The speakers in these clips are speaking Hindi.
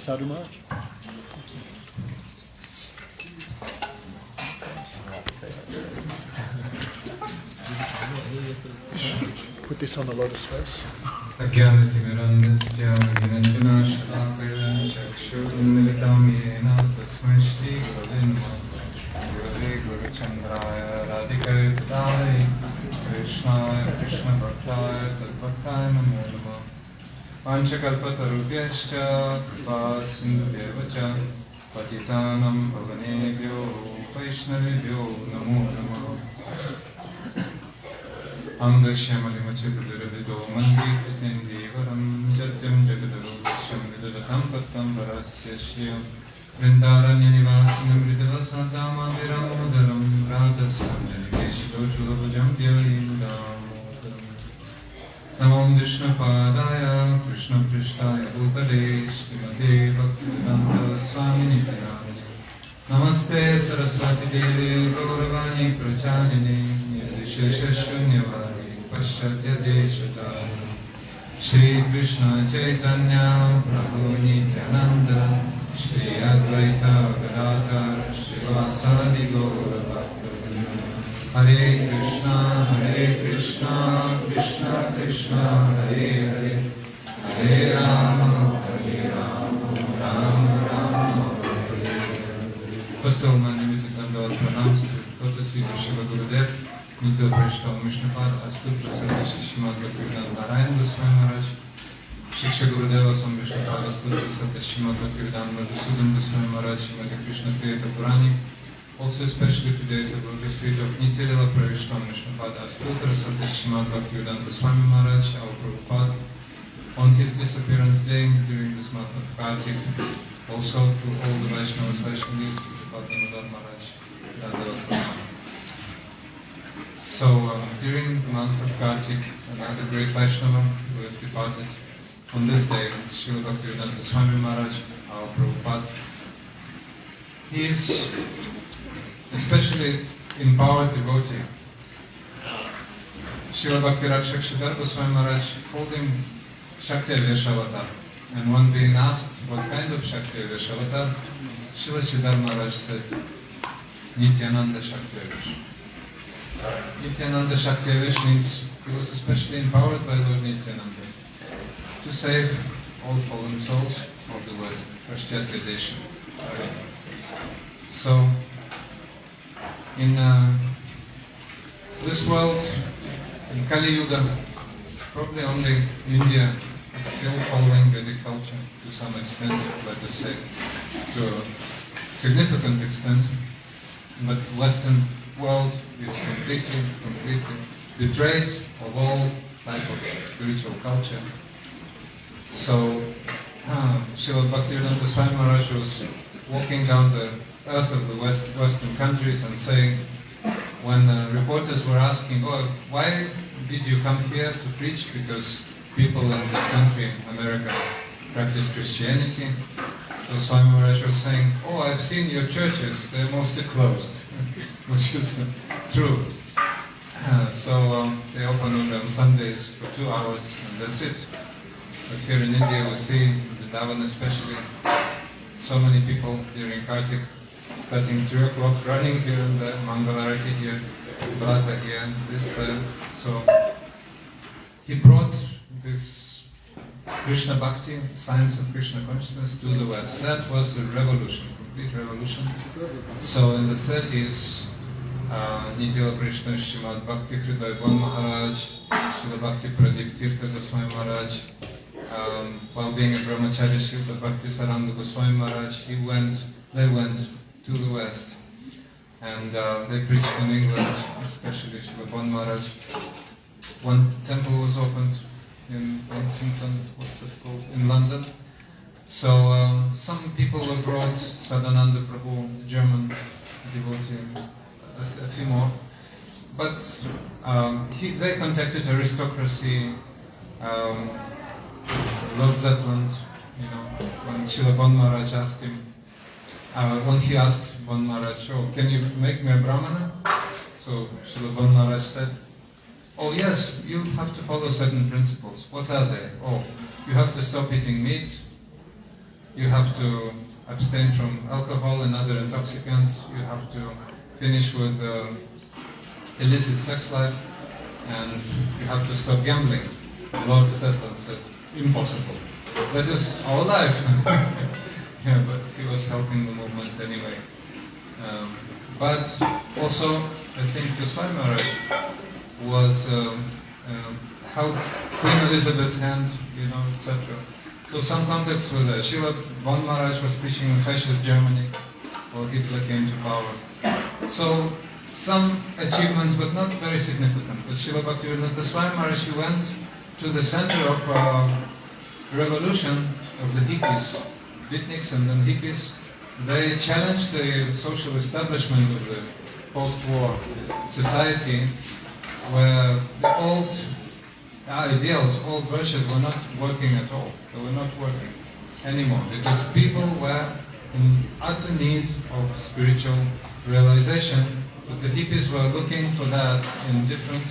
Sadhu Maharaj. Put this on the lotus first. Panchakalpatarubhyascha kripa sindhubhyeva cha patitanam pavanebhyo vaishnavibhyo namo namaha. Angashyamalivachitudiravido manditatendevaram jatyam jagadaruvyasham vidadatam pattam parasya shriya vrindaranyanivasinam ridavasadamaviramadaram radhasanjaniveshitochulabhajam dyayindam. Namo Vishnupadaya Krishna Prishtaya Bhutale Srimate Bhaktivedanta Swamini Pranamani Namaste Saraswati Devi Gauravani Pracharine Nirvishesha Shunyavadi Paschatya Deshatari Shri Krishna Chaitanya Prabhu Nityananda Shri Advaita Gadadhar Srivasadi Gauravakta Hare Krishna, Krishna Krishna, Hare Hare, Hare Rama, Rama Rama, Hare Hare. Постол на Нитянанда Пранам, Тотасви Шива Гурудев, Нитил Пришта Вишнупад, Астут Прасада Шишимад Бхактивинода Нараяна Госвами Махарадж, Шикша Гурудева Сам Вишнупад, Астут Прасада Шимад Бхактивинода Мадхусудан Госвами Махарадж, Шримати Кришна Крията Пурани, Also, especially today, the lotus feet of Nityalila Pravishtam Vishnupada Astutra Sati Srimad Bhaktivedanta Swami Maharaj, our Prabhupada, on his disappearance day during this month of Kartik, also to all the Vaishnavas, Vaishnavis, Padma Maharaj, Dandavat Pranam. So, during the month of Kartik, another great Vaishnava who has departed on this day is Srila Bhaktivedanta Swami Maharaj, our Prabhupada. He is especially empowered devotee. Srila Bhakti Rakshak Siddhartha Swami Maharaj called him Shakti Veshavata. And one being asked what kind of Shakti Veshavata, Srila Siddhartha Maharaj said, Nityananda Shakti Vesh. Nityananda Shakti Vesh means he was especially empowered by Lord Nityananda to save all fallen souls of the West, Paschatya Desha. So, in this world, in Kali Yuga, probably only India is still following Vedic culture to some extent, let us say, to a significant extent, but the Western world is completely betrayed of all type of spiritual culture. So, Srila Bhaktivedanta Swami Maharaj was walking down the earth of the Western countries and saying, when reporters were asking, oh, why did you come here to preach? Because people in this country, America, practice Christianity. So Swami Maharaj was saying, oh, I've seen your churches, they're mostly closed, which is true. So they open only on Sundays for 2 hours, and that's it. But here in India we see, in Vrindavan especially, so many people during Kartik, starting 3 o'clock, running here and there, Mangalarati here, Bhata here, this there. So he brought this Krishna Bhakti, science of Krishna consciousness, to the West. That was a revolution, complete revolution. So in the 30s, Nityala Krishna Srimad Bhakti Hridaya Bhan Maharaj, Srila Bhakti Pradip Tirtha Goswami Maharaj, while being a brahmachari, Srila Bhakti Saranga Goswami Maharaj, they went to the West, and they preached in England, especially Srila Bhan Maharaj. One temple was opened in Kensington, what's it called, in London. So some people were brought, Sadananda Prabhu, the German devotee, a few more. But they contacted aristocracy, Lord Zetland, when Srila Bhan Maharaj asked him, when he asked Bhan Maharaj, oh, can you make me a Brahmana? So Srila Bhan Maharaj said, oh yes, you have to follow certain principles. What are they? Oh, you have to stop eating meat, you have to abstain from alcohol and other intoxicants, you have to finish with illicit sex life, and you have to stop gambling. Lord Zetland said, impossible. That is our life. Yeah, but he was helping the movement anyway. But also, I think Goswami Maharaj was held Queen Elizabeth's hand, etc. So some context with that. Srila Bhan Maharaj was preaching in fascist Germany while Hitler came to power. So some achievements, but not very significant. But Srila Bhaktivedanta Swami Maharaj, he went to the center of revolution of the hippies, beatniks and then hippies. They challenged the social establishment of the post-war society, where the old ideals, old virtues were not working at all. They were not working anymore, because people were in utter need of spiritual realization, but the hippies were looking for that in different,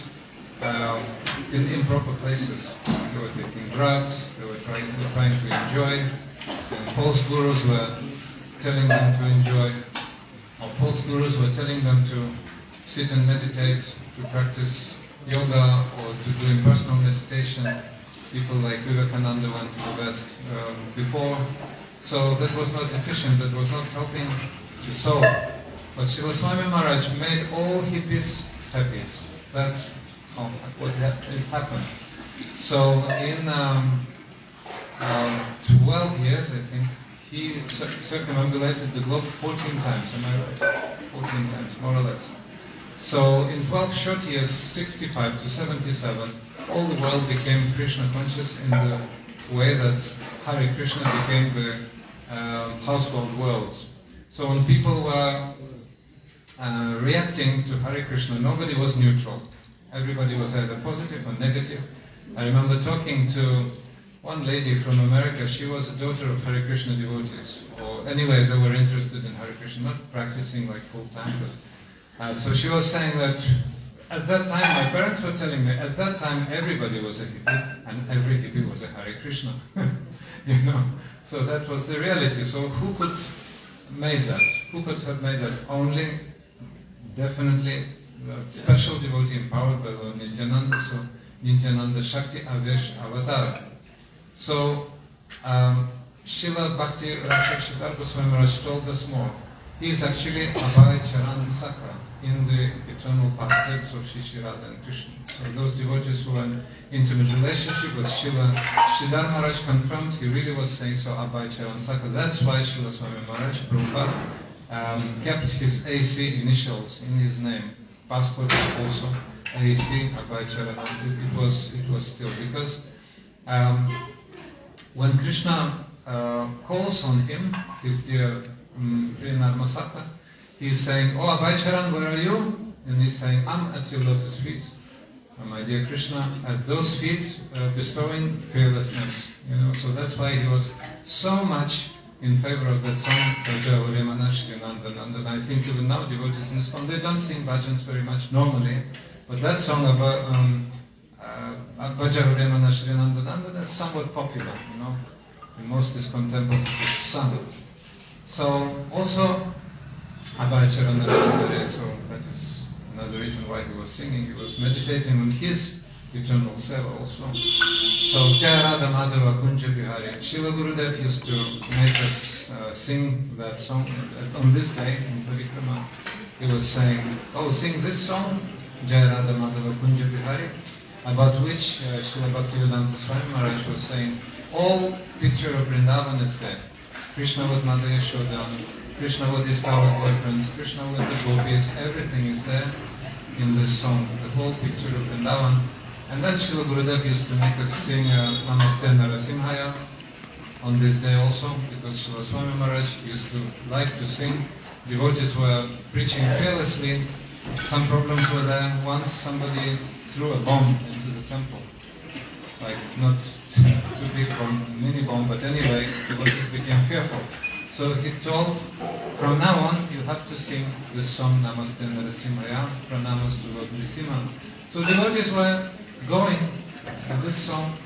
in improper places. They were taking drugs, they were trying to enjoy, and false gurus were telling them to enjoy, or false gurus were telling them to sit and meditate, to practice yoga, or to do impersonal meditation. People like Vivekananda went to the West before, so that was not efficient, that was not helping the soul. But Srila Swami Maharaj made all hippies happy. That's what happened. So in 12 years, I think, he circumambulated the globe 14 times, am I right? 14 times, more or less. So in 12 short years, 65 to 77, all the world became Krishna conscious in the way that Hare Krishna became the household words. So when people were reacting to Hare Krishna, nobody was neutral. Everybody was either positive or negative. I remember talking to one lady from America. She was a daughter of Hare Krishna devotees. Or anyway, they were interested in Hare Krishna, not practicing like full time. But, so she was saying that at that time, my parents were telling me, at that time everybody was a hippie, and every hippie was a Hare Krishna. You know, so that was the reality. So who could made that? Who could have made that? Only, definitely, the special devotee empowered by Lord Nityananda. So Nityananda Shakti Avesh Avatar. So Srila Bhakti Rakshakshikar Goswami Maharaj told us more. He is actually Abhay Charan Sakra in the eternal pastimes of Shri Radha and Krishna. So those devotees who are in intimate relationship with Srila Sridhar Maharaj confirmed he really was saying so Abhay Charan Sakra. That's why Srila Swami Maharaj Prabhupada kept his AC initials in his name. Passport also AC Abhay Charan. It was still because when Krishna calls on him, his dear Priya Narmasaka, he's saying, "Oh Abhay Charan, where are you?" And he's saying, "I'm at your lotus feet." My dear Krishna, at those feet bestowing fearlessness. You know, so that's why he was so much in favor of that song, Bhaja Uremana Shri Nandananda. And I think even now devotees in this one, they don't sing bhajans very much normally, but that song about Bhaja Uremana Shri Nandananda, that's somewhat popular, you know. In most ISKCON temples it's sung. So also Abhay Charan, so that is another reason why he was singing. He was meditating on his eternal seva also. So Jaya Radha Madhava Kunja Bihari. Srila Gurudev used to make us sing that song. On this day in Parikrama, he was saying, "Oh, sing this song, Jaya Radha Madhava Kunja Bihari," about which Srila Bhaktivedanta Swami Maharaj was saying, all picture of Vrindavan is there. Krishna with Mother Yashoda, Krishna with his coward boyfriends, Krishna with the gopis, everything is there in this song, the whole picture of Vrindavan. And then Srila Gurudev used to make us sing Namaste Narasimhaya on this day also, because Srila Swami Maharaj used to like to sing. Devotees were preaching fearlessly. Some problems were there. Once somebody threw a bomb into the temple. Like, not too big bomb, mini bomb, but anyway, devotees became fearful. So he told, from now on, you have to sing this song, Namaste Narasimhaya, Pranamas to Lord Nrsimha. So devotees were going to this song,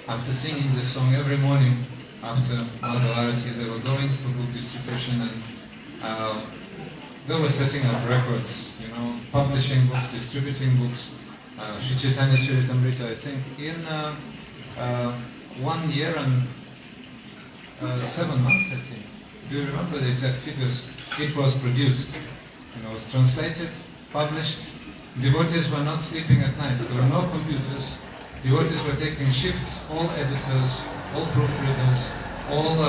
after singing this song every morning, after Madhavarati, they were going for book distribution, and they were setting up records, you know, publishing books, distributing books. Sri Chaitanya Charitamrita, I think, in 1 year and 7 months, I think. Do you remember the exact figures? It was produced, you know, it was translated, published. Devotees were not sleeping at night. There were no computers. Devotees were taking shifts. All editors, all proofreaders, all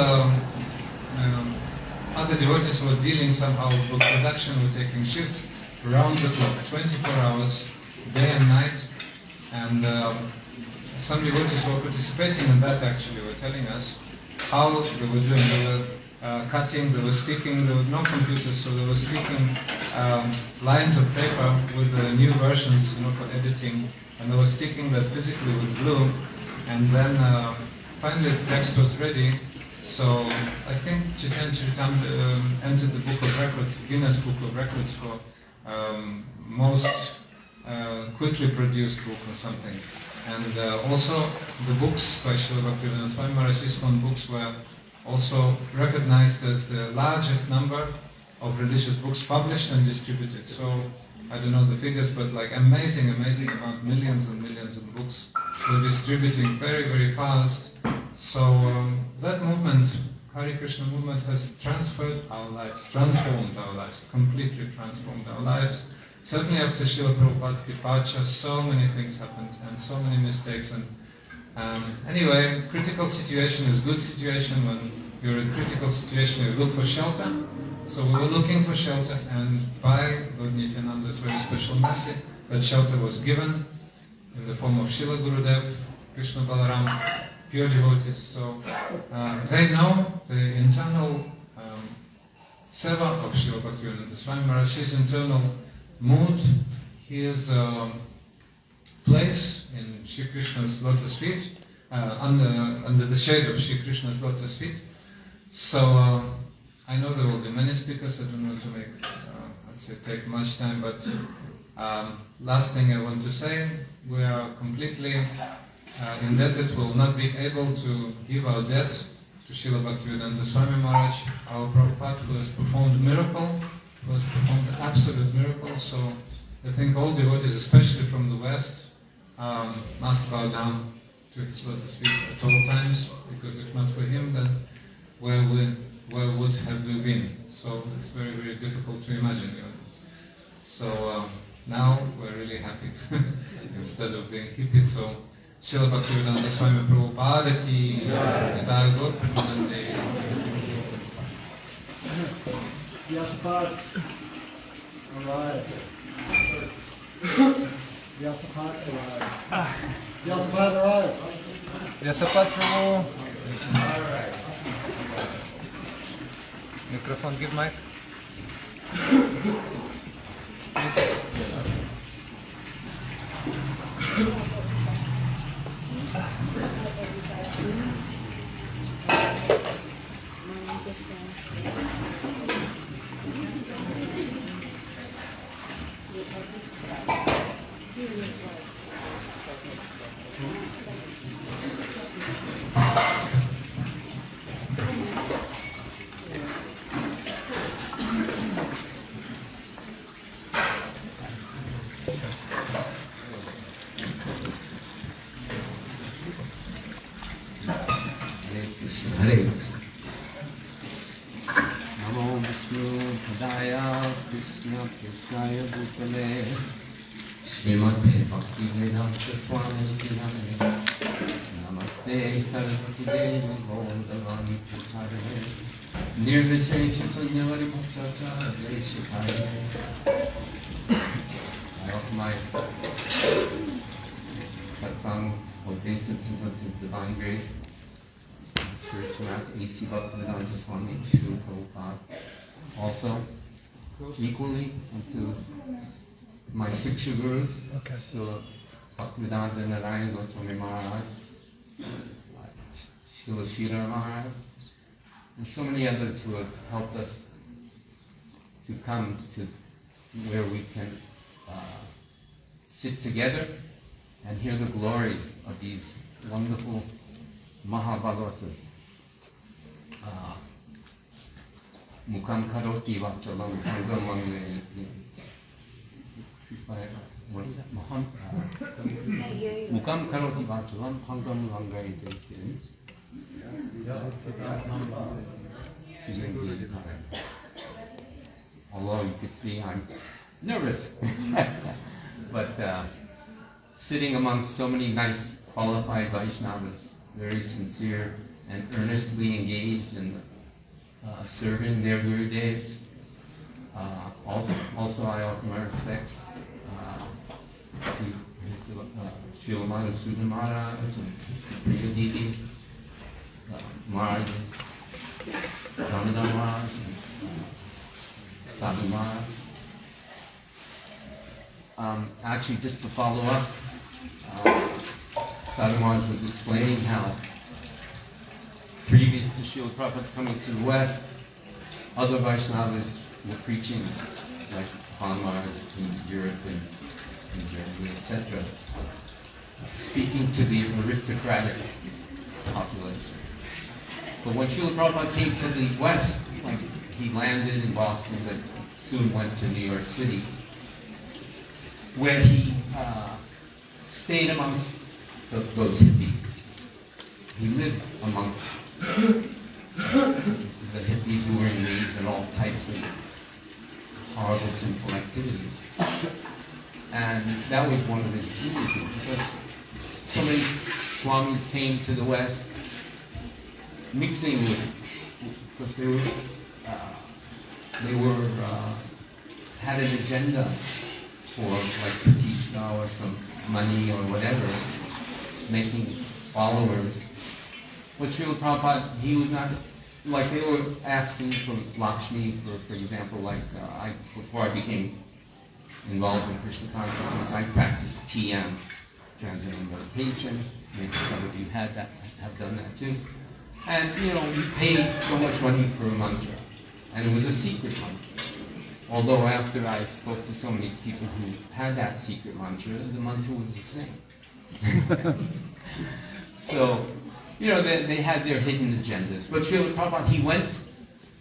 other devotees who were dealing somehow with book production were taking shifts round the clock, 24 hours, day and night. And some devotees who were participating in that actually were telling us how they were doing. They were cutting, they were sticking, there were no computers, so they were sticking lines of paper with the new versions, you know, for editing, and they were sticking that physically with glue, and then finally the text was ready. So I think Chaitanya Charitamrita entered the Book of Records, Guinness Book of Records for most quickly produced book or something. And also the books by Srila Bhaktivedanta Swami Maharaj, ISKCON books, were also recognized as the largest number of religious books published and distributed. So I don't know the figures, but like amazing amount, millions and millions of books were distributing very, very fast. So that movement, Hare Krishna movement, has transformed our lives, completely transformed our lives. Certainly after Srila Prabhupada's departure, so many things happened and so many mistakes. And anyway, critical situation is good situation. When you're in critical situation, you look for shelter. So we were looking for shelter, and by Lord Nityananda's very special mercy, that shelter was given in the form of Srila Gurudev, Krishna Balaram, pure devotees. So they know the internal seva of Srila Bhaktivedanta Swami Maharaj, his internal mood, his place in Shri Krishna's lotus feet, under the shade of Shri Krishna's lotus feet. So I know there will be many speakers. I don't want to make, take much time, but last thing I want to say, we are completely indebted. We will not be able to give our debt to Srila Bhaktivedanta Swami Maharaj, our Prabhupada, who has performed a miracle, who has performed an absolute miracle. So I think all devotees, especially from the West, must bow down to his lotus feet at all times, because if not for him, then where would have we been? So it's very, very difficult to imagine. So now we're really happy instead of being hippies. So Srila Bhaktivedanta Swami Prabhupada ki Jai, Gaur Premanande. Vyasapad, arrive. Vyasapad, arrive. Vyasapad, arrive. Vyasapad Prabhu. Microphone, give mic. Hare Krishna. Namo Vishnu Padaya Krishna Krishnaya Bhutale Srimate Bhaktivedanta Swami Name Namaste Saraswati Devi Govardhavani Pujare Nirvichesha Sanyavari Bhakshata Deshikaya. I offer my satsang obeisances unto His divine grace, spirituality, A.C. Bhaktivedanta Swami, Srila Prabhupada. Also, equally unto my Siksha Gurus, Srila Bhaktivedanta Narayana Goswami Maharaj, Srila Sridhar Maharaj, and so many others who have helped us to come to where we can sit together and hear the glories of these wonderful Mahabhagavatas. Mukam karoti vachalam bhangam mangaye. What is that? Mukam karoti vachalam bhangam mangaye. Although you could see I'm nervous. But sitting amongst so many nice qualified Vaishnavas, very sincere and earnestly engaged in serving their Gurudevs. Also, I offer my respects to Srila Madhusudana Maharaj and Priya Didi, Maharaj, Ramadan Maharaj, and Sadhu Maharaj. Actually, just to follow up, Sadhu Maharaj was explaining how previous to Srila Prabhupada's coming to the West, other Vaishnavas were preaching, like Bhanu Maharaj in Europe and in Germany, etc., speaking to the aristocratic population. But when Srila Prabhupada came to the West, like he landed in Boston, but soon went to New York City, where he stayed amongst those hippies. He lived amongst the hippies who were engaged in all types of horrible sinful activities. And that was one of his duties, because so many swamis came to the West mixing with, because they were they were had an agenda for like Pratishta or some money or whatever, making followers. But Srila Prabhupada, he was not, like they were asking for Lakshmi, for example, like before I became involved in Krishna consciousness, I practiced TM, Transcendental Meditation. Maybe some of you have done that too. And we paid so much money for a mantra, and it was a secret mantra. Although after I spoke to so many people who had that secret mantra, the mantra was the same. So, they had their hidden agendas. But Srila Prabhupada, he went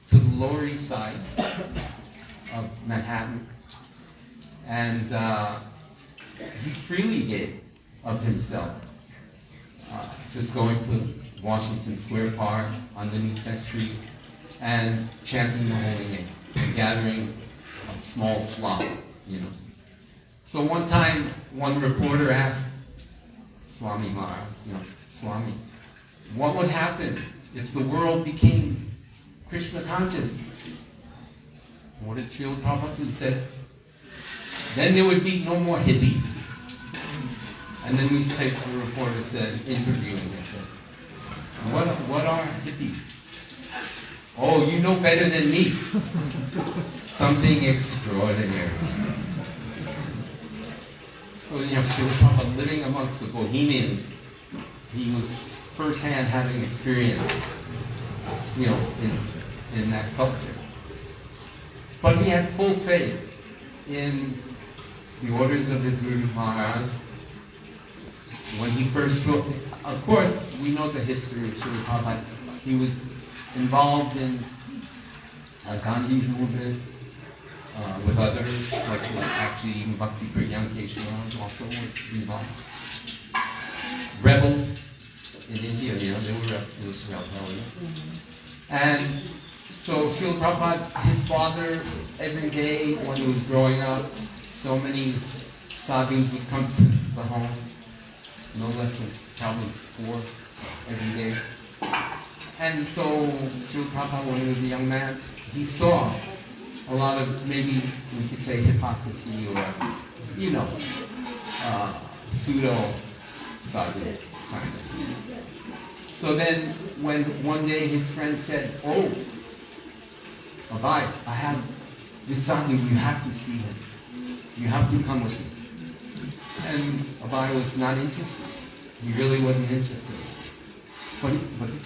to the Lower East Side of Manhattan, and he freely gave of himself, just going to Washington Square Park underneath that tree and chanting the holy name and gathering a small flock, So one time, one reporter asked Swami Maharaj, Swami, what would happen if the world became Krishna conscious? What did Srila Prabhupada say? Then there would be no more hippies. And the newspaper reporter said, interviewing him, said, what are hippies? Oh, you know better than me. Something extraordinary. So, Srila Prabhupada, living amongst the Bohemians, he was firsthand having experience, in that culture. But he had full faith in the orders of his Guru Maharaj. When he first spoke, of course, we know the history of Srila Prabhupada. He was involved in Gandhi's movement with others, like actually even Bhakti Pragyan Keshav also was involved. Rebels in India, they were rebellious. And so Srila Prabhupada, his father, every day when he was growing up, so many sadhus would come to the home, no less than probably 4 every day. And so Srila Prabhupada, when he was a young man, he saw a lot of, maybe we could say, hypocrisy or, pseudo sadhus kind of. So then, when one day his friend said, "Oh, Abhay, I have this sadhu, you have to see him. You have to come with me." And Abhay was not interested. He really wasn't interested. But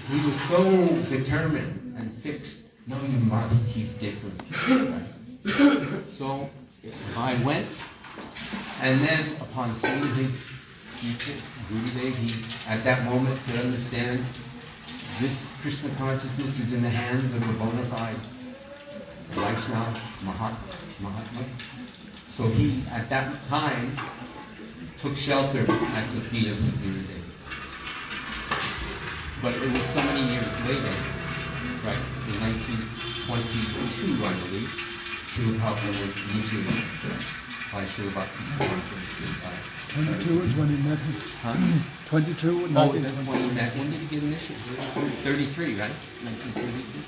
he was so determined and fixed. No, you must. He's different. Right? So I went, and then upon seeing his teacher, Gurudev, he at that moment could understand this Krishna consciousness is in the hands of a bona fide Vaishnava Mahatma. So he, at that time, took shelter at the feet of his Gurudev. But it was so many years later, right, in 1922, I believe, Srila Prabhupada was initiated by Srila Bhaktisiddhanta. 22 is when he met him. Huh? 22 and Oh, that's when he met. When did he get initiated? 33, right? 1932.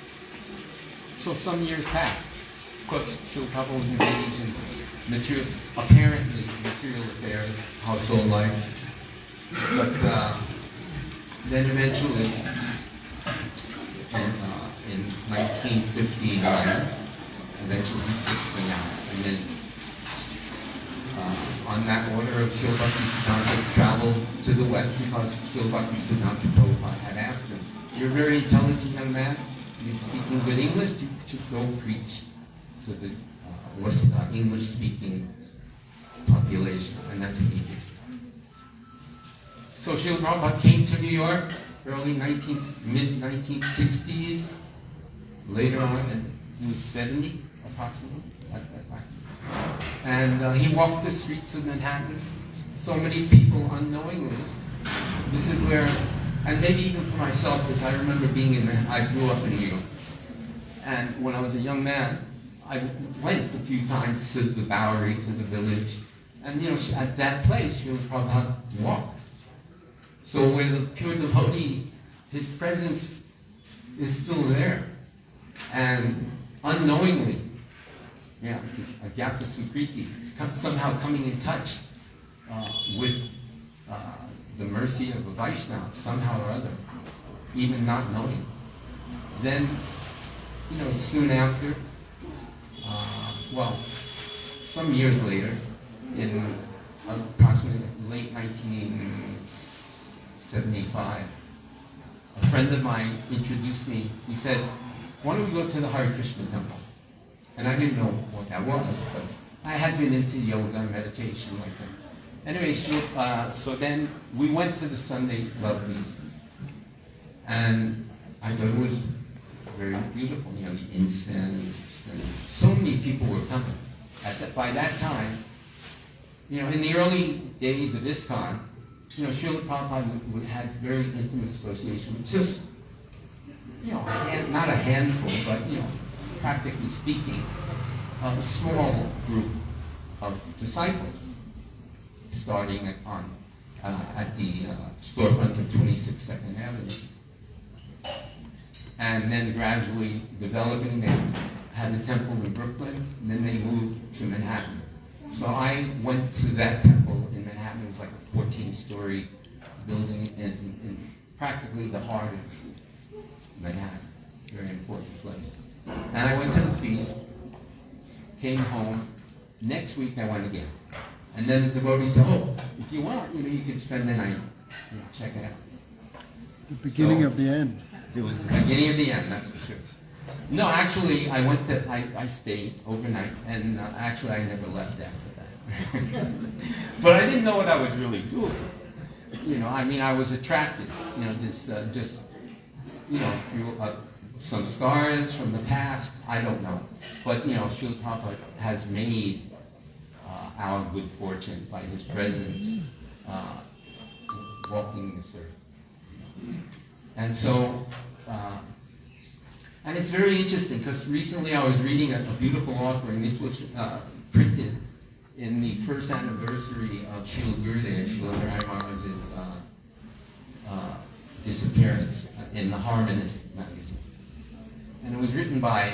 So some years passed. Of course, Srila Prabhupada was engaged in apparently material affairs, household life. But then eventually, in 1959, eventually he took sannyas. And then on that order of Srila Bhaktisiddhanta, traveled to the West because Srila Bhaktisiddhanta Prabhupada had asked him, "You're a very intelligent young man. You speak good English. You should go preach to the English-speaking population." And that's what he did. So Srila Prabhupada came to New York mid-1960s. Later on, he was 70 approximately at that time. And he walked the streets of Manhattan. So many people unknowingly. This is where, and maybe even for myself, because I remember being in there. I grew up in New York. And when I was a young man, I went a few times to the Bowery, to the Village. And at that place, Srila Prabhupada walked. So where the pure devotee, his presence is still there. And unknowingly, Yeah, this Agyata Sukriti is somehow coming in touch with the mercy of a Vaishnava somehow or other, even not knowing. Then, soon after, some years later, in approximately late 1975, a friend of mine introduced me. He said, "Why don't we go to the Hare Krishna temple?" And I didn't know what that was, but I had been into yoga and meditation like that. Anyway, so then we went to the Sunday love feast, and I thought it was very beautiful. The incense, and so many people were coming. By that time, in the early days of ISKCON, Srila Prabhupada had very intimate association with just, not a handful, but, practically speaking, a small group of disciples, starting at the storefront of 26 Second Avenue. And then gradually developing, they had a temple in Brooklyn, and then they moved to Manhattan. So I went to that temple in Manhattan. It was like a 14-story building in practically the heart of Manhattan. Very important place. And I went to the feast, came home. Next week I went again. And then the devotee said, "Oh, if you want, you could spend the night. Check it out." The beginning of the end. It was the beginning of the end, that's for sure. No, actually, I stayed overnight, and actually I never left after that. But I didn't know what I was really doing. I was attracted, through some scars from the past, I don't know. But, Srila Prabhupada has made our good fortune by his presence walking this earth. And so, and it's very interesting because recently I was reading a beautiful offering. This was printed in the first anniversary of Srila Gurudev, Srila Hari Maharaj's disappearance in the Harmonist magazine. And it was written by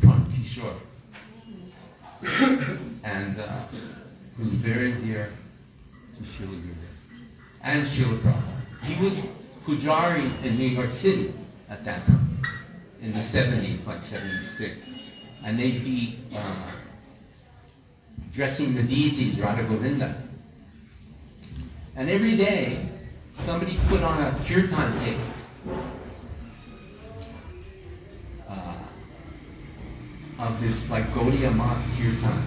Pran Kishore, and who's very dear to Srila Gurudev and Srila Prabhupada. He was Pujari in New York City at that time, in the 70s, like 76. And they'd be dressing the deities, Radha Govinda. And every day, somebody put on a kirtan tape of this like Gaudiya Math kirtan,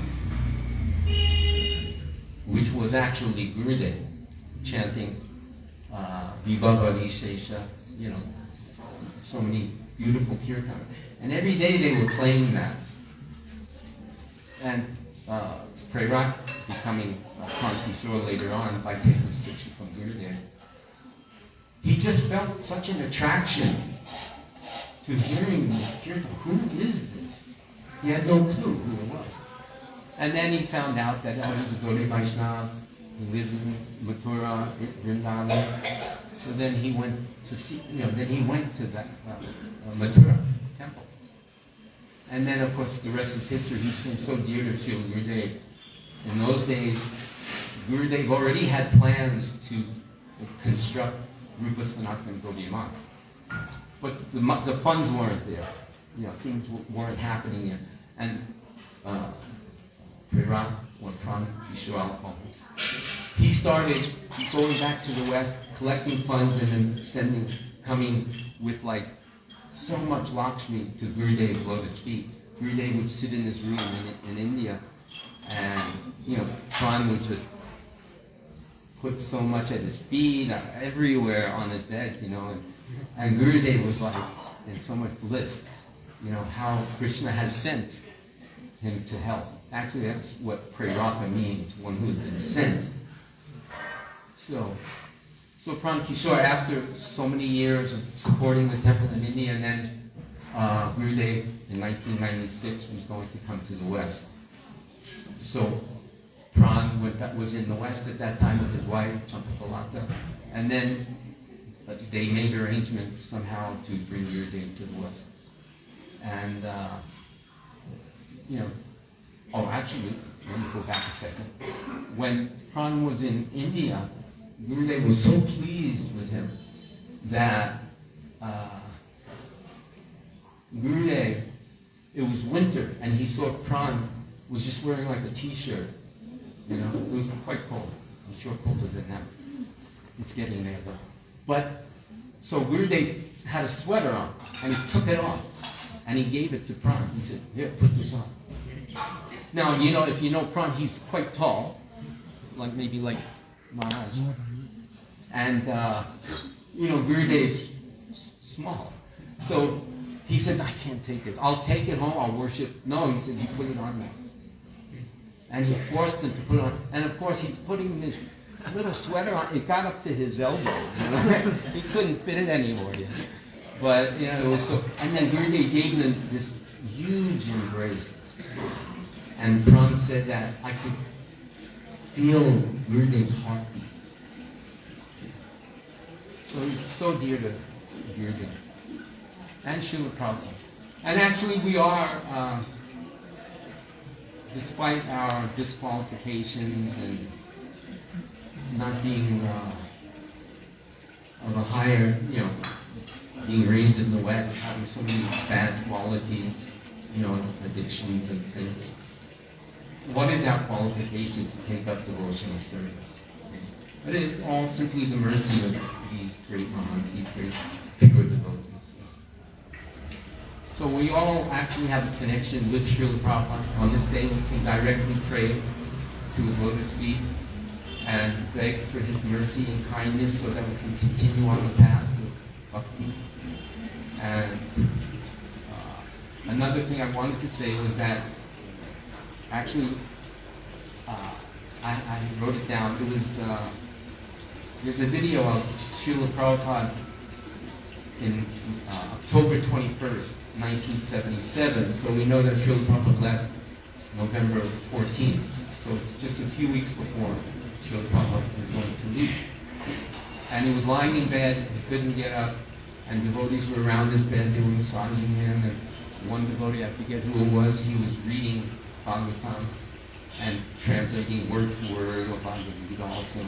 which was actually Gurudev chanting Vibhava Vishesha, so many beautiful kirtan. And every day they were playing that. And Prerak, becoming Pran Kishore later on by taking Siksha from Gurudev, he just felt such an attraction to hearing this kirtan. Who is this? He had no clue who it was. And then he found out that he's a Gaudiya Vaishnava. He lives in Mathura, Vrindavan. So then he went to see, then he went to that Mathura temple. And then, of course, the rest is history. He became so dear to Srila Gurudev. In those days, Gurudev already had plans to construct Rupa Sanatana Gaudiya Math. But the funds weren't there. Things weren't happening there. And Prerak, or Pran Kishore, he started going back to the West, collecting funds, and then coming with like so much Lakshmi to Gurudev's lotus feet. Gurudev would sit in his room in India, and Pran would just put so much at his feet, everywhere on his bed, and Gurudev was like in so much bliss, how Krishna has sent him to help. Actually, that's what Preraka means, one who has been sent. So Pran Kishore, after so many years of supporting the temple in India, and then Gurudev in 1996 was going to come to the West. So Pran was in the West at that time with his wife, Champakalata, and then they made arrangements somehow to bring Gurudev to the West. And, you know, oh, actually, let me go back a second. When Pran was in India, Gurudev was so pleased with him that Gurudev, it was winter, and he saw Pran was just wearing like a t-shirt. You know, it was quite cold. I'm sure colder than now. It's getting there though. But, so Gurudev had a sweater on, and he took it off, and he gave it to Pran. He said, here, put this on. Now, you know, if you know Pran, he's quite tall, like maybe like Maharaj. And, you know, Gurudev's small. So he said, I can't take this. I'll take it home, I'll worship. No, he said, you put it on now. And he forced him to put it on. And of course, he's putting this little sweater on. It got up to his elbow. You know? He couldn't fit it anymore. You know? But, you know, it was so. And then Gurudev gave him this huge embrace. And Pran said that I could feel Gurudev's heartbeat. So he's so dear to Gurudev. And Srila Prabhupada. And actually we are, despite our disqualifications and not being of a higher, you know, being raised in the West, having so many bad qualities, you know, addictions and things. What is our qualification to take up devotional service? But it is all simply the mercy of these great Mahants, these great pure devotees. So we all actually have a connection with Srila Prabhupada. On this day, we can directly pray to his lotus feet and beg for his mercy and kindness so that we can continue on the path of bhakti. And another thing I wanted to say was that actually I wrote it down. It was there's a video of Srila Prabhupada in October 21st, 1977. So we know that Srila Prabhupada left November 14th. So it's just a few weeks before Srila Prabhupada was going to leave. And he was lying in bed, he couldn't get up, and devotees were around his bed, they were massaging him, and one devotee, I forget who it was, he was reading Bhagavatam and translating word for word or Bhagavad Gita also.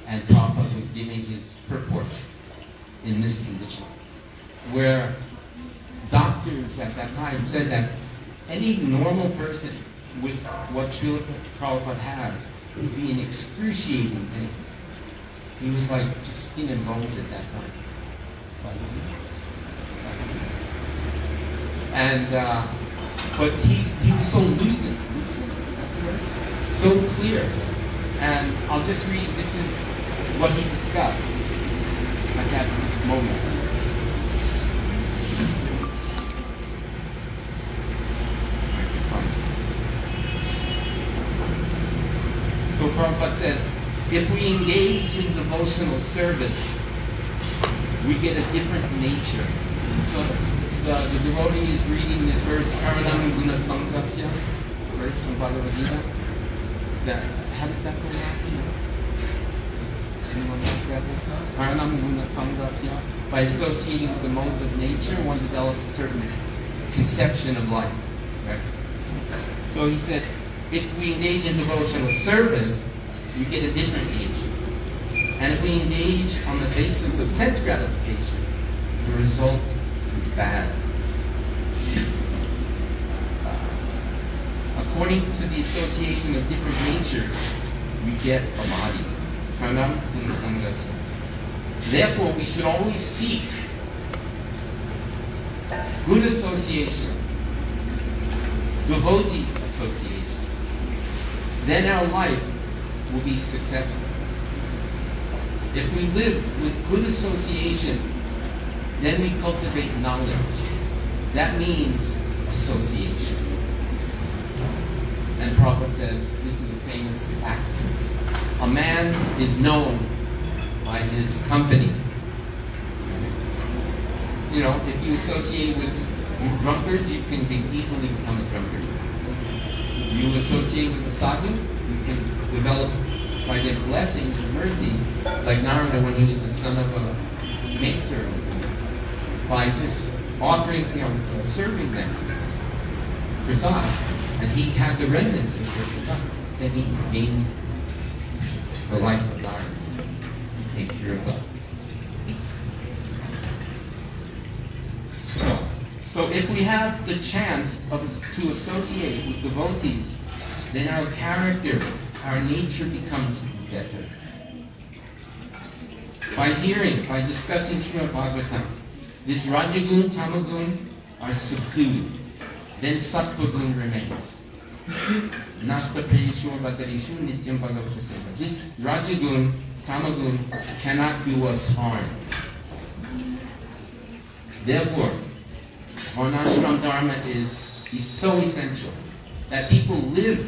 And Prabhupada was giving his purports in this condition, where doctors at that time said that any normal person with what Srila Prabhupada has would be in excruciating pain. He was like just skin and bones at that time. And but he was so lucid, so clear. And I'll just read, this is what he discussed at that moment. So Prabhupada says, if we engage in devotional service, we get a different nature. So the devotee is reading this verse, Karanam Guna Sangasya, verse from Bhagavad Gita. How does that pronounce? Anyone like that verse? Karanam Guna Sangasya. By associating with the modes of nature, one develops a certain conception of life. Right? So he said, if we engage in devotional service, we get a different nature. And if we engage on the basis of sense gratification, the result is bad. According to the association of different natures, we get a body. Therefore, we should always seek good association, devotee association. Then our life will be successful. If we live with good association, then we cultivate knowledge. That means association. And Prabhupada says, this is a famous axiom, a man is known by his company. You know, if you associate with drunkards, you can easily become a drunkard. You associate with a sadhu, you can develop by their blessings and mercy, like Narada when he was the son of a maidservant, by just offering, serving them prasad, and he had the remnants of the prasad. Then he gained the life of Narada, became pure love. So if we have the chance to associate with devotees, then our character, our nature becomes better. By hearing, by discussing Srimad Bhagavatam, this Rajagun, Tamagun are subdued. Then Sattvagun remains. Nashta Prayeshu Bhadarishu Nityam Bhagavata Seva. This Rajagun, Tamagun cannot do us harm. Therefore, Varnashram Dharma is so essential that people live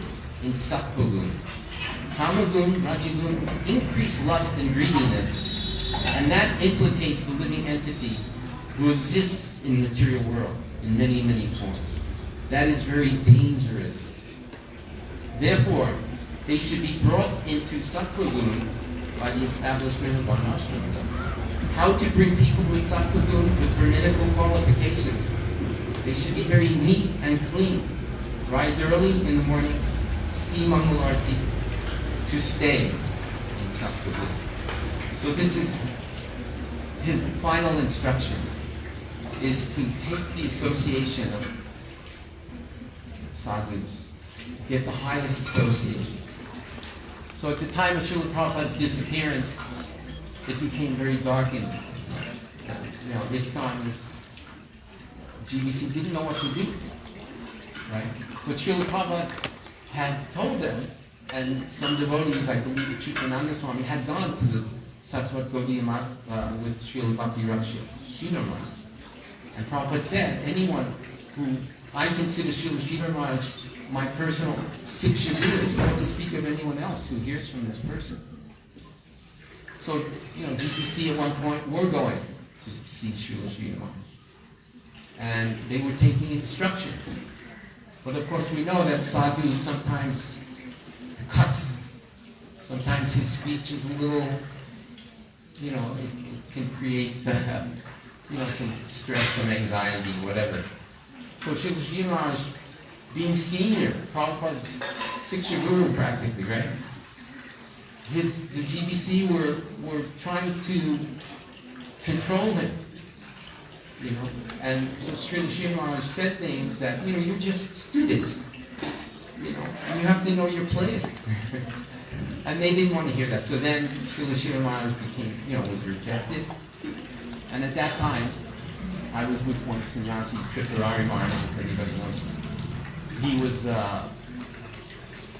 in Sattvagun. Tamagun, Rajagun increase lust and greediness, and that implicates the living entity who exists in the material world in many, many forms. That is very dangerous. Therefore, they should be brought into Sattvagun by the establishment of Varnashram Dharma. How to bring people in Sattvagun with brahminical qualifications? They should be very neat and clean. Rise early in the morning, see Mangalarti, to stay in Sattvagun. So this is his final instruction, is to take the association of sadhus, get the highest association. So at the time of Srila Prabhupada's disappearance, it became very darkened. This time, GBC didn't know what to do, right? But Srila Prabhupada had told them, and some devotees, I believe Chitananda Swami, had gone to the Sattvat Gaudiya with Srila Bhakti Rakshya Sridhar Maharaj. And Prabhupada said, anyone who I consider Srila Sridhar Maharaj my personal Siksha Guru, so to speak of anyone else who hears from this person. So, GPC at one point were going to see Srila Sridhar Maharaj. And they were taking instructions. But of course we know that sadhu sometimes cuts. Sometimes his speech is a little, it can create, some stress, some anxiety, whatever. So Srila Sridhar Maharaj, being senior, Prabhupada's Siksha Guru practically, right? The GBC were trying to control him. And so Srila Sridhar Maharaj said things that, you're just students. You have to know your place. And they didn't want to hear that. So then Srila Sridhar Maharaj became, was rejected. And at that time, I was with one sannyasi, Tripurari Maharaj, if anybody knows him. He was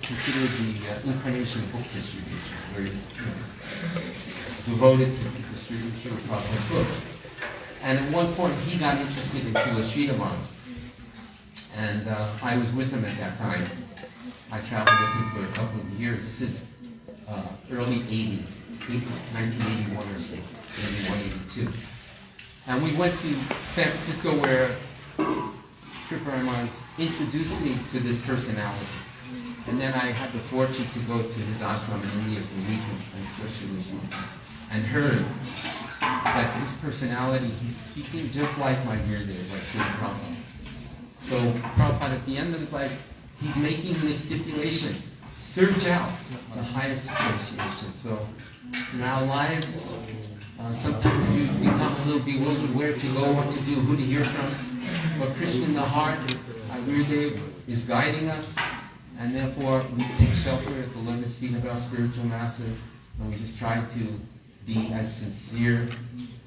considered the incarnation book distribution, very devoted to distribution of Prabhupada books. And at one point, he got interested in Srila Sridhar Maharaj. And I was with him at that time. I traveled with him for a couple of years. This is early 80s, 1981 or so, 81, 82. And we went to San Francisco where Tripurari Maharaj introduced me to this personality. And then I had the fortune to go to his ashram in India for weekends and socialization, and heard that his personality, he's speaking just like my Gurudev, like Srila Prabhupada. So Prabhupada at the end of his life, he's making this stipulation, search out the highest association. So in our lives, sometimes we become a little bewildered where to go, what to do, who to hear from. But Krishna in the heart, our Gurudev, is guiding us, and therefore we take shelter at the lotus feet of our spiritual master, and we just try to be as sincere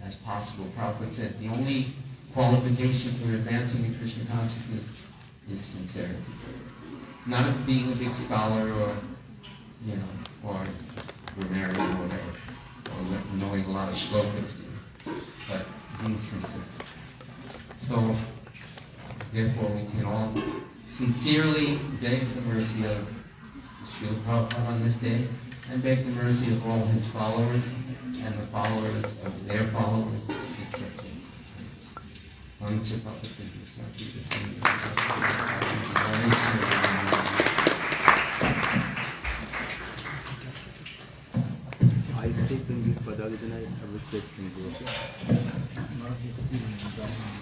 as possible. Prabhupada said the only qualification for advancing in Krishna consciousness is sincerity. Not of being a big scholar or grammarian or whatever, or knowing a lot of shlokas, but being sincere. So, therefore, we can all sincerely beg the mercy of Srila Prabhupada on this day, and beg the mercy of all his followers and the followers of their followers, etc. I take the Padavitana, I will say,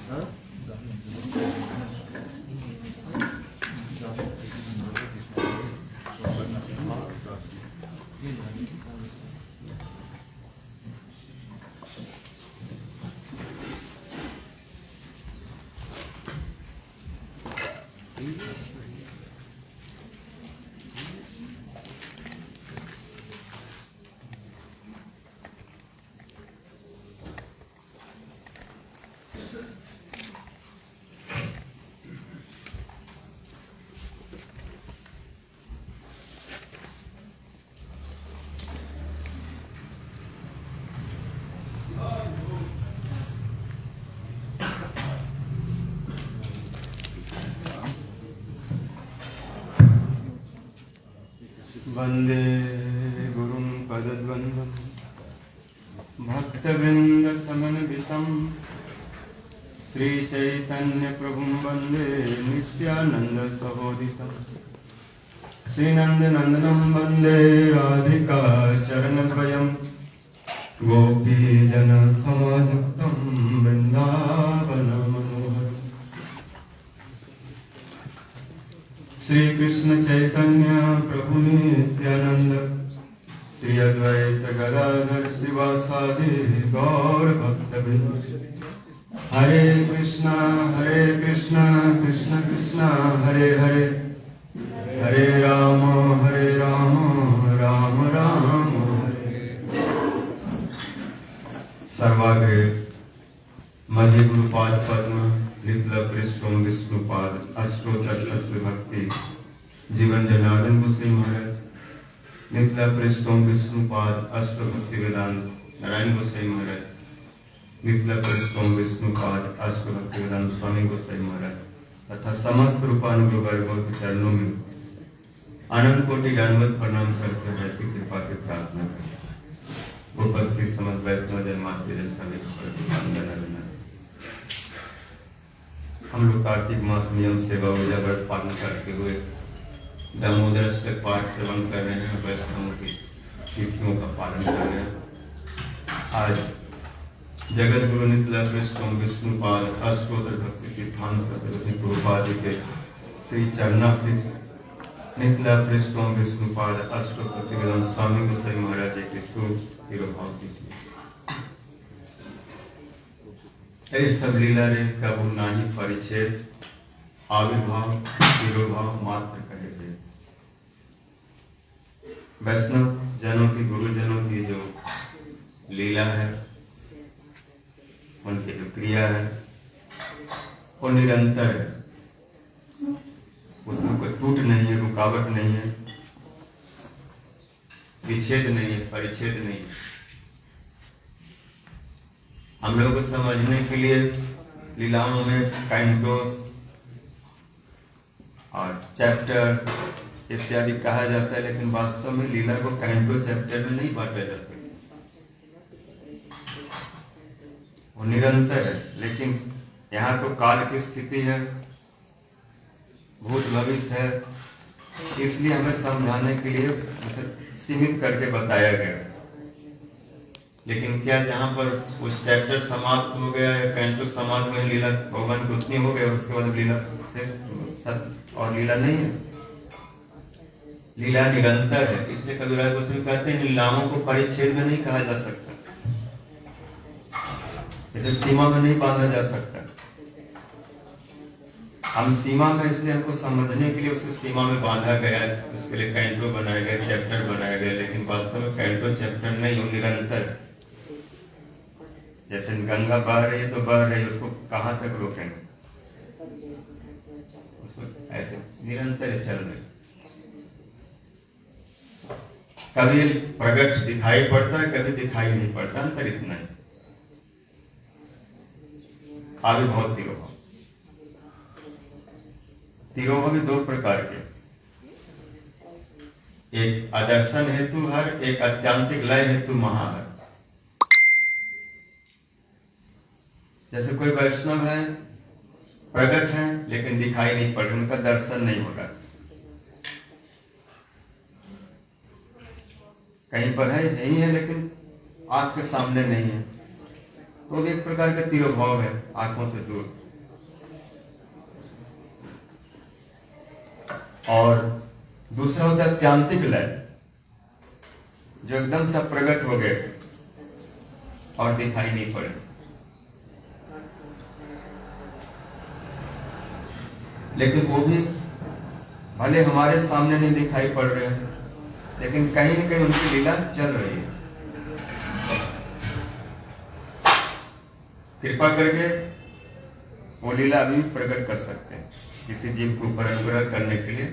huh? वंदे गुरुं पदद्वन्द्वं भक्तवृन्दसमन्वितं श्रीचैतन्यप्रभुं वन्दे नित्यानन्दसहोदितं श्रीनन्दनन्दनं वन्दे राधिका चरणद्वयं गोपीजनसमायुक्तं वृन्दावनमनोहरम् श्री कृष्ण चैतन्य प्रभु नित्यानंद श्री अद्वैत गदाधर शिवासादि गौर भक्तवृंद हरे कृष्णा कृष्ण कृष्ण हरे हरे हरे राम राम राम हरे। सर्वाग्रे मध्य गुरुपाद पद्म विप्ल पृष्ठों विष्णुपाद अष्टोत्तर शस्त्र भक्ति जीवन जनार्दन गोसाई महाराज नित्य पृष्ठों विष्णुपाद अष्टभक्ति वेदांत नारायण गोसाई महाराज विप्ल पृष्ठों विष्णुपाद अष्टभक्ति वेदांत स्वामी गोसाई महाराज तथा समस्त रूपानुग वर्गों के चरणों में आनंद कोटि दंडवत प्रणाम करते हुए कृपा की प्रार्थना करें। उपस्थित समस्त वैष्णव जन्माद्री सभी हम लोग कार्तिक मास नियम सेवा ऊर्जा व्रत पालन करते हुए दामोदर अष्टक पाठ सेवन कर रहे हैं। वैष्णवों की तिथियों का पालन कर रहे हैं। आज जगत गुरु नित्य पृष्ठों विष्णुपाद अष्टोत्तर भक्ति सिद्धांत सरस्वती प्रभुपाद के श्री चरणास्थित नित्य पृष्ठों विष्णुपाद अष्टोत्तर वेदांत स्वामी गोसाई महाराज जी की शुभ तिरुभाव तिथि। सब लीला रे कबू नाही परिच्छेद आविर्भाव तिरुभाव मात्र कहे थे। वैष्णव जनों की गुरुजनों की जो लीला है, उनकी जो क्रिया है वो निरंतर है, उसमें कोई टूट नहीं है, रुकावट नहीं है, विच्छेद नहीं है, परिच्छेद नहीं है। हम लोगों को समझने के लिए लीलाओं में कैंटोस और चैप्टर इत्यादि कहा जाता है, लेकिन वास्तव में लीला को कैंटो चैप्टर में नहीं बांटा जा सकता। वो निरंतर है, लेकिन यहाँ तो काल की स्थिति है, भूत भविष्य है, इसलिए हमें समझाने के लिए उसे सीमित करके बताया गया। लेकिन क्या जहाँ पर उस चैप्टर समाप्त हो गया है, कैंटो समाप्त में लीला भगवान को उतनी हो गया, उसके बाद लीला सच और लीला नहीं है, लीला निरंतर है। इसलिए कबीरदास गोस्वामी कहते हैं लीलाओं को परिच्छेद में नहीं कहा जा सकता, इसे सीमा में नहीं बांधा जा सकता। हम सीमा में इसलिए हमको समझने के लिए उसको सीमा में बांधा गया, उसके लिए कैंटो बनाया गया, चैप्टर बनाया गया, लेकिन वास्तव में कैंटो चैप्टर नहीं, वो निरंतर। जैसे गंगा बह रही है तो बह रही है, उसको कहाँ तक रोकेंगे, उसको ऐसे निरंतर चल रही। कभी प्रकट दिखाई पड़ता है, कभी दिखाई नहीं पड़ता, अंतर इतना ही। आविर्भाव तिरोभाव, तिरोभाव भी दो प्रकार के, एक आदर्शन हेतु हर, एक आत्यांतिक लय हेतु महाहर। जैसे कोई वैष्णव है, प्रकट है, लेकिन दिखाई नहीं पड़ रहा, उनका दर्शन नहीं हो रहा, कहीं पर है यही है, लेकिन आंख के सामने नहीं है, तो भी एक प्रकार का तिरोभाव है, आंखों से दूर। और दूसरा होता है त्यांतिक लय, जो एकदम सब प्रकट हो गए और दिखाई नहीं पड़े। लेकिन वो भी भले हमारे सामने नहीं दिखाई पड़ रहे हैं, लेकिन कहीं न कहीं उनकी लीला चल रही है। कृपा करके वो लीला अभी प्रकट कर सकते हैं किसी जीव के ऊपर अनुग्रह करने के लिए।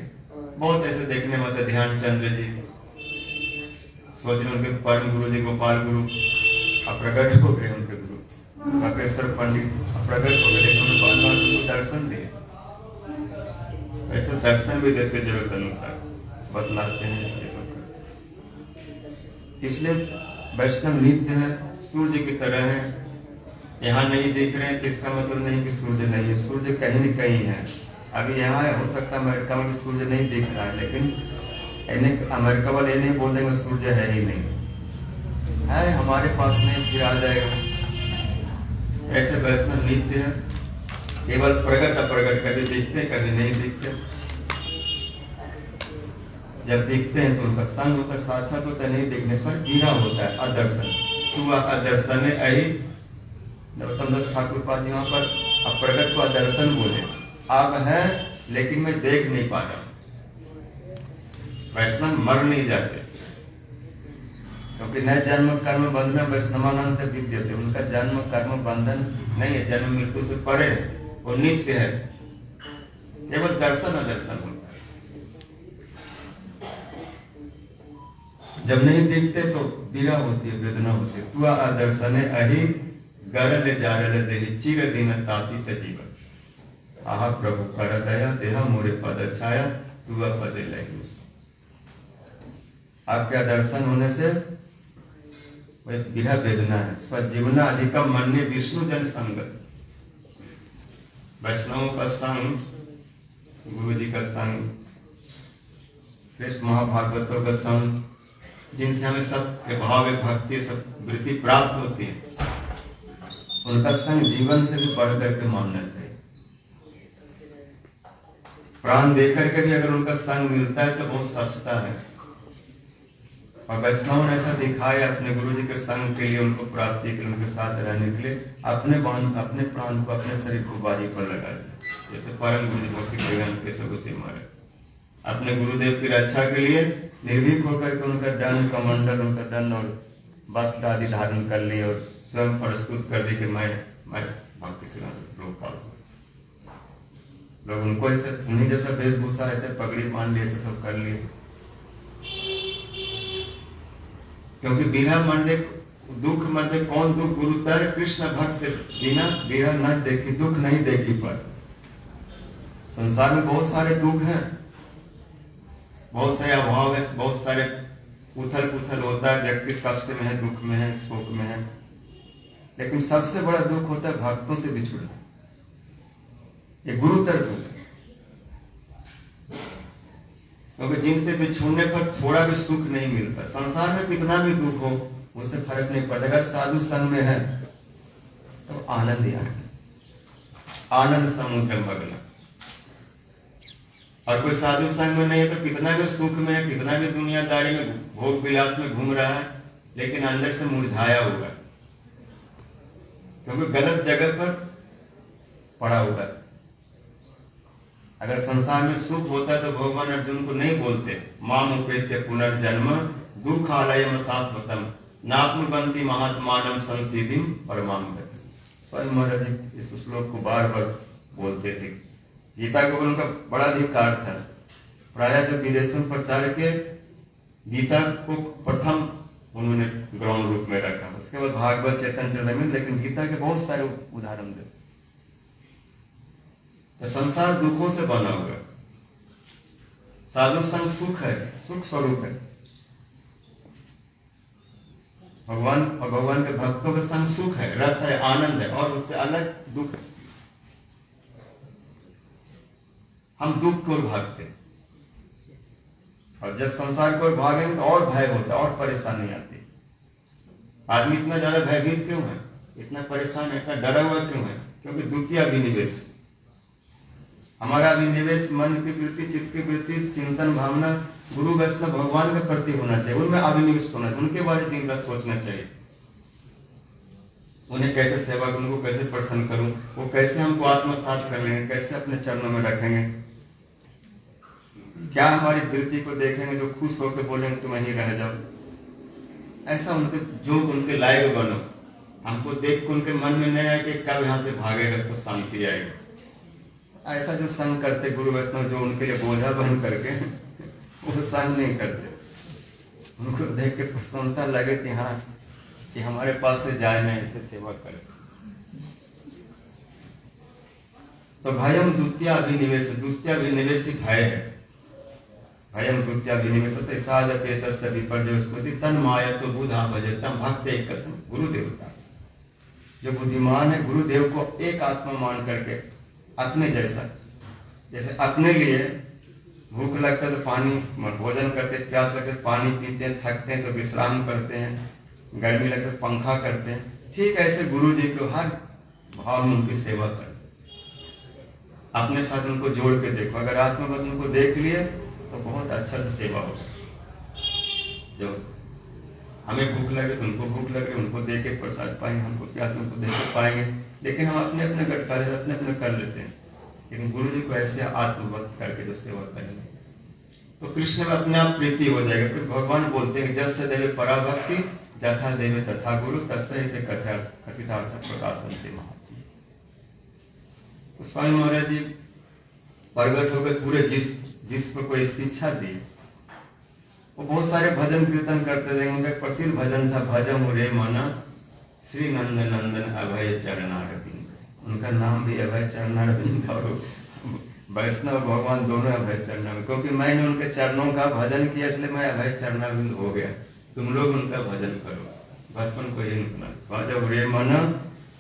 बहुत ऐसे देखने में आता, ध्यानचंद्र जी सोच रहे उनके परम गुरु जी गोपाल गुरु अब प्रकट हो गए, उनके गुरु बकेश्वर पंडित अब प्रकट हो गए, लेकिन उन्होंने बार बार उनको दर्शन दिए। ऐसे दर्शन भी देते जरूरत अनुसार बतलाते हैं, ये सब करते। इसलिए वैष्णव नित्य है, सूर्य की तरह है। यहाँ नहीं देख रहे हैं तो इसका मतलब नहीं कि सूर्य नहीं है, सूर्य कहीं न कहीं है। अभी यहाँ हो सकता है अमेरिका में सूर्य नहीं दिख रहा है, लेकिन अमेरिका वाले नहीं बोल देंगे सूर्य है ही नहीं है, हमारे पास नहीं, फिर आ जाएगा। ऐसे वैष्णव नित्य है, केवल प्रकट अप्रकट, कभी दिखते कभी नहीं दिखते। जब दिखते हैं तो उनका संग होता है, साक्षात होता है, नहीं दिखने पर गिरा होता है अदर्शन। तू अदर्शन है अहि नरोत्तम दास ठाकुर पाद जी वहां पर अप्रकट को अदर्शन बोले। आप है लेकिन मैं देख नहीं पा रहा। वैष्णव मर नहीं जाते, क्योंकि न जन्म कर्म बंधन वैष्णवानाम से विद्यते, उनका जन्म कर्म बंधन नहीं है, जन्म मृत्यु से परे, वो नित्य है, केवल दर्शन अदर्शन होता है। जब नहीं दिखते तो पीड़ा होती है, वेदना होती है। तू अदर्शन अहि गरल जारल देहि चिर दिन तापित जीवन। आहा प्रभु कर दया देहा मोरे पद छाया, तू पद लगी। आपके दर्शन होने से विरह वेदना है। स्वजीवना अधिकम मन्य विष्णु जन संगत। वैष्णवों का संग, गुरु जी का संग, श्रेष्ठ महाभागवतों का संग, जिनसे हमें सब भाव भक्ति सब वृत्ति प्राप्त होती है, उनका संग जीवन से भी बढ़ करके मानना चाहिए। प्राण देकर के भी अगर उनका संग मिलता है तो बहुत सस्ता है। और वैष्णव ने ऐसा दिखाया अपने गुरु जी के संग के लिए, उनको प्राप्ति के लिए, उनके साथ रहने के लिए अपने प्राण को, अपने शरीर को बाजी पर लगा दिया। जैसे परम गुरु जी भक्ति के सब उसी मारे अपने गुरुदेव की रक्षा के लिए निर्भीक होकर के उनका दंड कमंडल, उनका दंड और वस्त्र आदि धारण कर लिए और स्वयं प्रस्तुत कर दी कि मैं भक्ति से लोग उनको ऐसे उन्हीं जैसा वेशभूषा, ऐसे पगड़ी मान लिए, ऐसे सब कर लिए। क्योंकि बिना मरने दुख मरने कौन दुख गुरुतर कृष्ण भक्त बिना बिना न देखी दुख नहीं देखी पर। संसार में बहुत सारे दुख हैं, बहुत सारे अभाव है, बहुत सारे उथल पुथल होता है, व्यक्ति कष्ट में है, दुख में है, शोक में है, लेकिन सबसे बड़ा दुख होता है भक्तों से बिछुड़ना। ये गुरुतर दुख है, क्योंकि जिनसे बिछुड़ने पर थोड़ा भी सुख नहीं मिलता। संसार में कितना भी दुख हो उससे फर्क नहीं पड़ता। अगर साधु संग में है तो आनंद ही आनंद समुद्र मग्न। और कोई साधु संग में नहीं है तो कितना भी सुख में है, कितना भी दुनियादारी में भोग विलास में घूम रहा है, लेकिन अंदर से मुरझाया हुआ, क्योंकि गलत जगह पर पड़ा हुआ है। अगर संसार में सुख होता तो भगवान अर्जुन को नहीं बोलते माम उपेत्य पुनर्जन्म दुखालयम शाश्वतम नाप्नुबंति महात्मानम संसिधिम परमाम गति। स्वयं महाराज इस श्लोक को बार बार बोलते थे। गीता को उनका बड़ा अधिकार था। प्रायः जो विदेशों में प्रचार के गीता को प्रथम उन्होंने ग्राउंड रूप में रखा, उसके बाद भागवत चैतन्य चरितामृत, लेकिन गीता के बहुत सारे उदाहरण थे। तो संसार दुखों से बना हुआ, साधु संग सुख है, सुख स्वरूप है। भगवान और भगवान के भक्तों के संग सुख है, रस है, आनंद है, और उससे अलग दुख। हम दुख को भागते, और जब संसार को भागेंगे तो और भय होता है और परेशानी आती। आदमी इतना ज्यादा भयभीत क्यों है, इतना परेशान है, इतना डरा हुआ क्यों है? क्योंकि द्वितीय अभिनिवेश, हमारा अभिनिवेश मन की वृत्ति, चित्त की वृत्ति, चिंतन भावना गुरु वैष्णव भगवान के प्रति होना चाहिए, उनमें अभिनिविष्ट होना चाहिए, उनके बारे में दिन रात सोचना चाहिए। उन्हें कैसे सेवा करूं, उनको कैसे प्रसन्न करूं, वो कैसे हमको आत्मसात कर लेंगे, कैसे अपने चरणों में रखेंगे, क्या हमारी वृत्ति को देखेंगे जो खुश होकर बोलेंगे तुम वहीं रह जाओ। ऐसा उनके जो उनके लायक बनो, हमको देख के उनके मन में नहीं आए कि कब यहाँ से भागेगा, इसको शांति आएगी। ऐसा जो संग करते गुरु वैष्णव, जो उनके लिए बोझा बन करके वो संग नहीं करते, उनको देख के प्रसन्नता लगे कि हाँ कि हमारे पास से जाए नहीं, ऐसे सेवा करे। तो भयम द्वितीय अभिनिवेश, द्वितीय अभिनिवेश भय है। भयम द्वितीय अभिनिवेश साधपेतस्य विपर्जय स्मृति तन माया तो बुधा भजतम भक्त एक गुरुदेवता। जो बुद्धिमान है गुरुदेव को एक आत्मा मान करके अपने जैसा, जैसे अपने लिए भूख लगता है तो पानी भोजन करते, प्यास लगते पानी पीते हैं, थकते हैं तो विश्राम करते हैं, गर्मी लगते तो पंखा करते हैं, ठीक ऐसे गुरु जी को हर भाव में उनकी सेवा करते, अपने साथ उनको जोड़ के देखो। अगर आत्मवत उनको देख लिए तो बहुत अच्छा से सेवा होगा। जो हमें भूख लगे तो उनको भूख लगे, उनको दे के प्रसाद पाएंगे, हमको प्यास उनको दे के पाएंगे, लेकिन हम अपने अपने गटकारे अपने अपने कर लेते हैं। लेकिन गुरु जी को ऐसे आत्मवत करके जो सेवा करेंगे तो कृष्ण में अपने आप प्रीति हो जाएगा। फिर भगवान बोलते हैं जस देवे पराभक्ति जथा देवे तथा गुरु तस्य कथितार्थ प्रकाशन से महात्मा। तो स्वामी महाराज जी प्रगट होकर पूरे विश्व को इस शिक्षा दी। वो बहुत सारे भजन कीर्तन करते थे। उनका प्रसिद्ध भजन था भजम रे मना श्री नंदन नंदन अभय चरणारविंद। उनका नाम भी अभय चरणारविंद और वैष्णव भगवान दोनों अभय चरणारविंद, क्योंकि मैंने उनके चरणों का भजन किया इसलिए मैं अभय चरणारविंद हो गया। तुम लोग उनका भजन करो, बचपन को ही भजम रे मना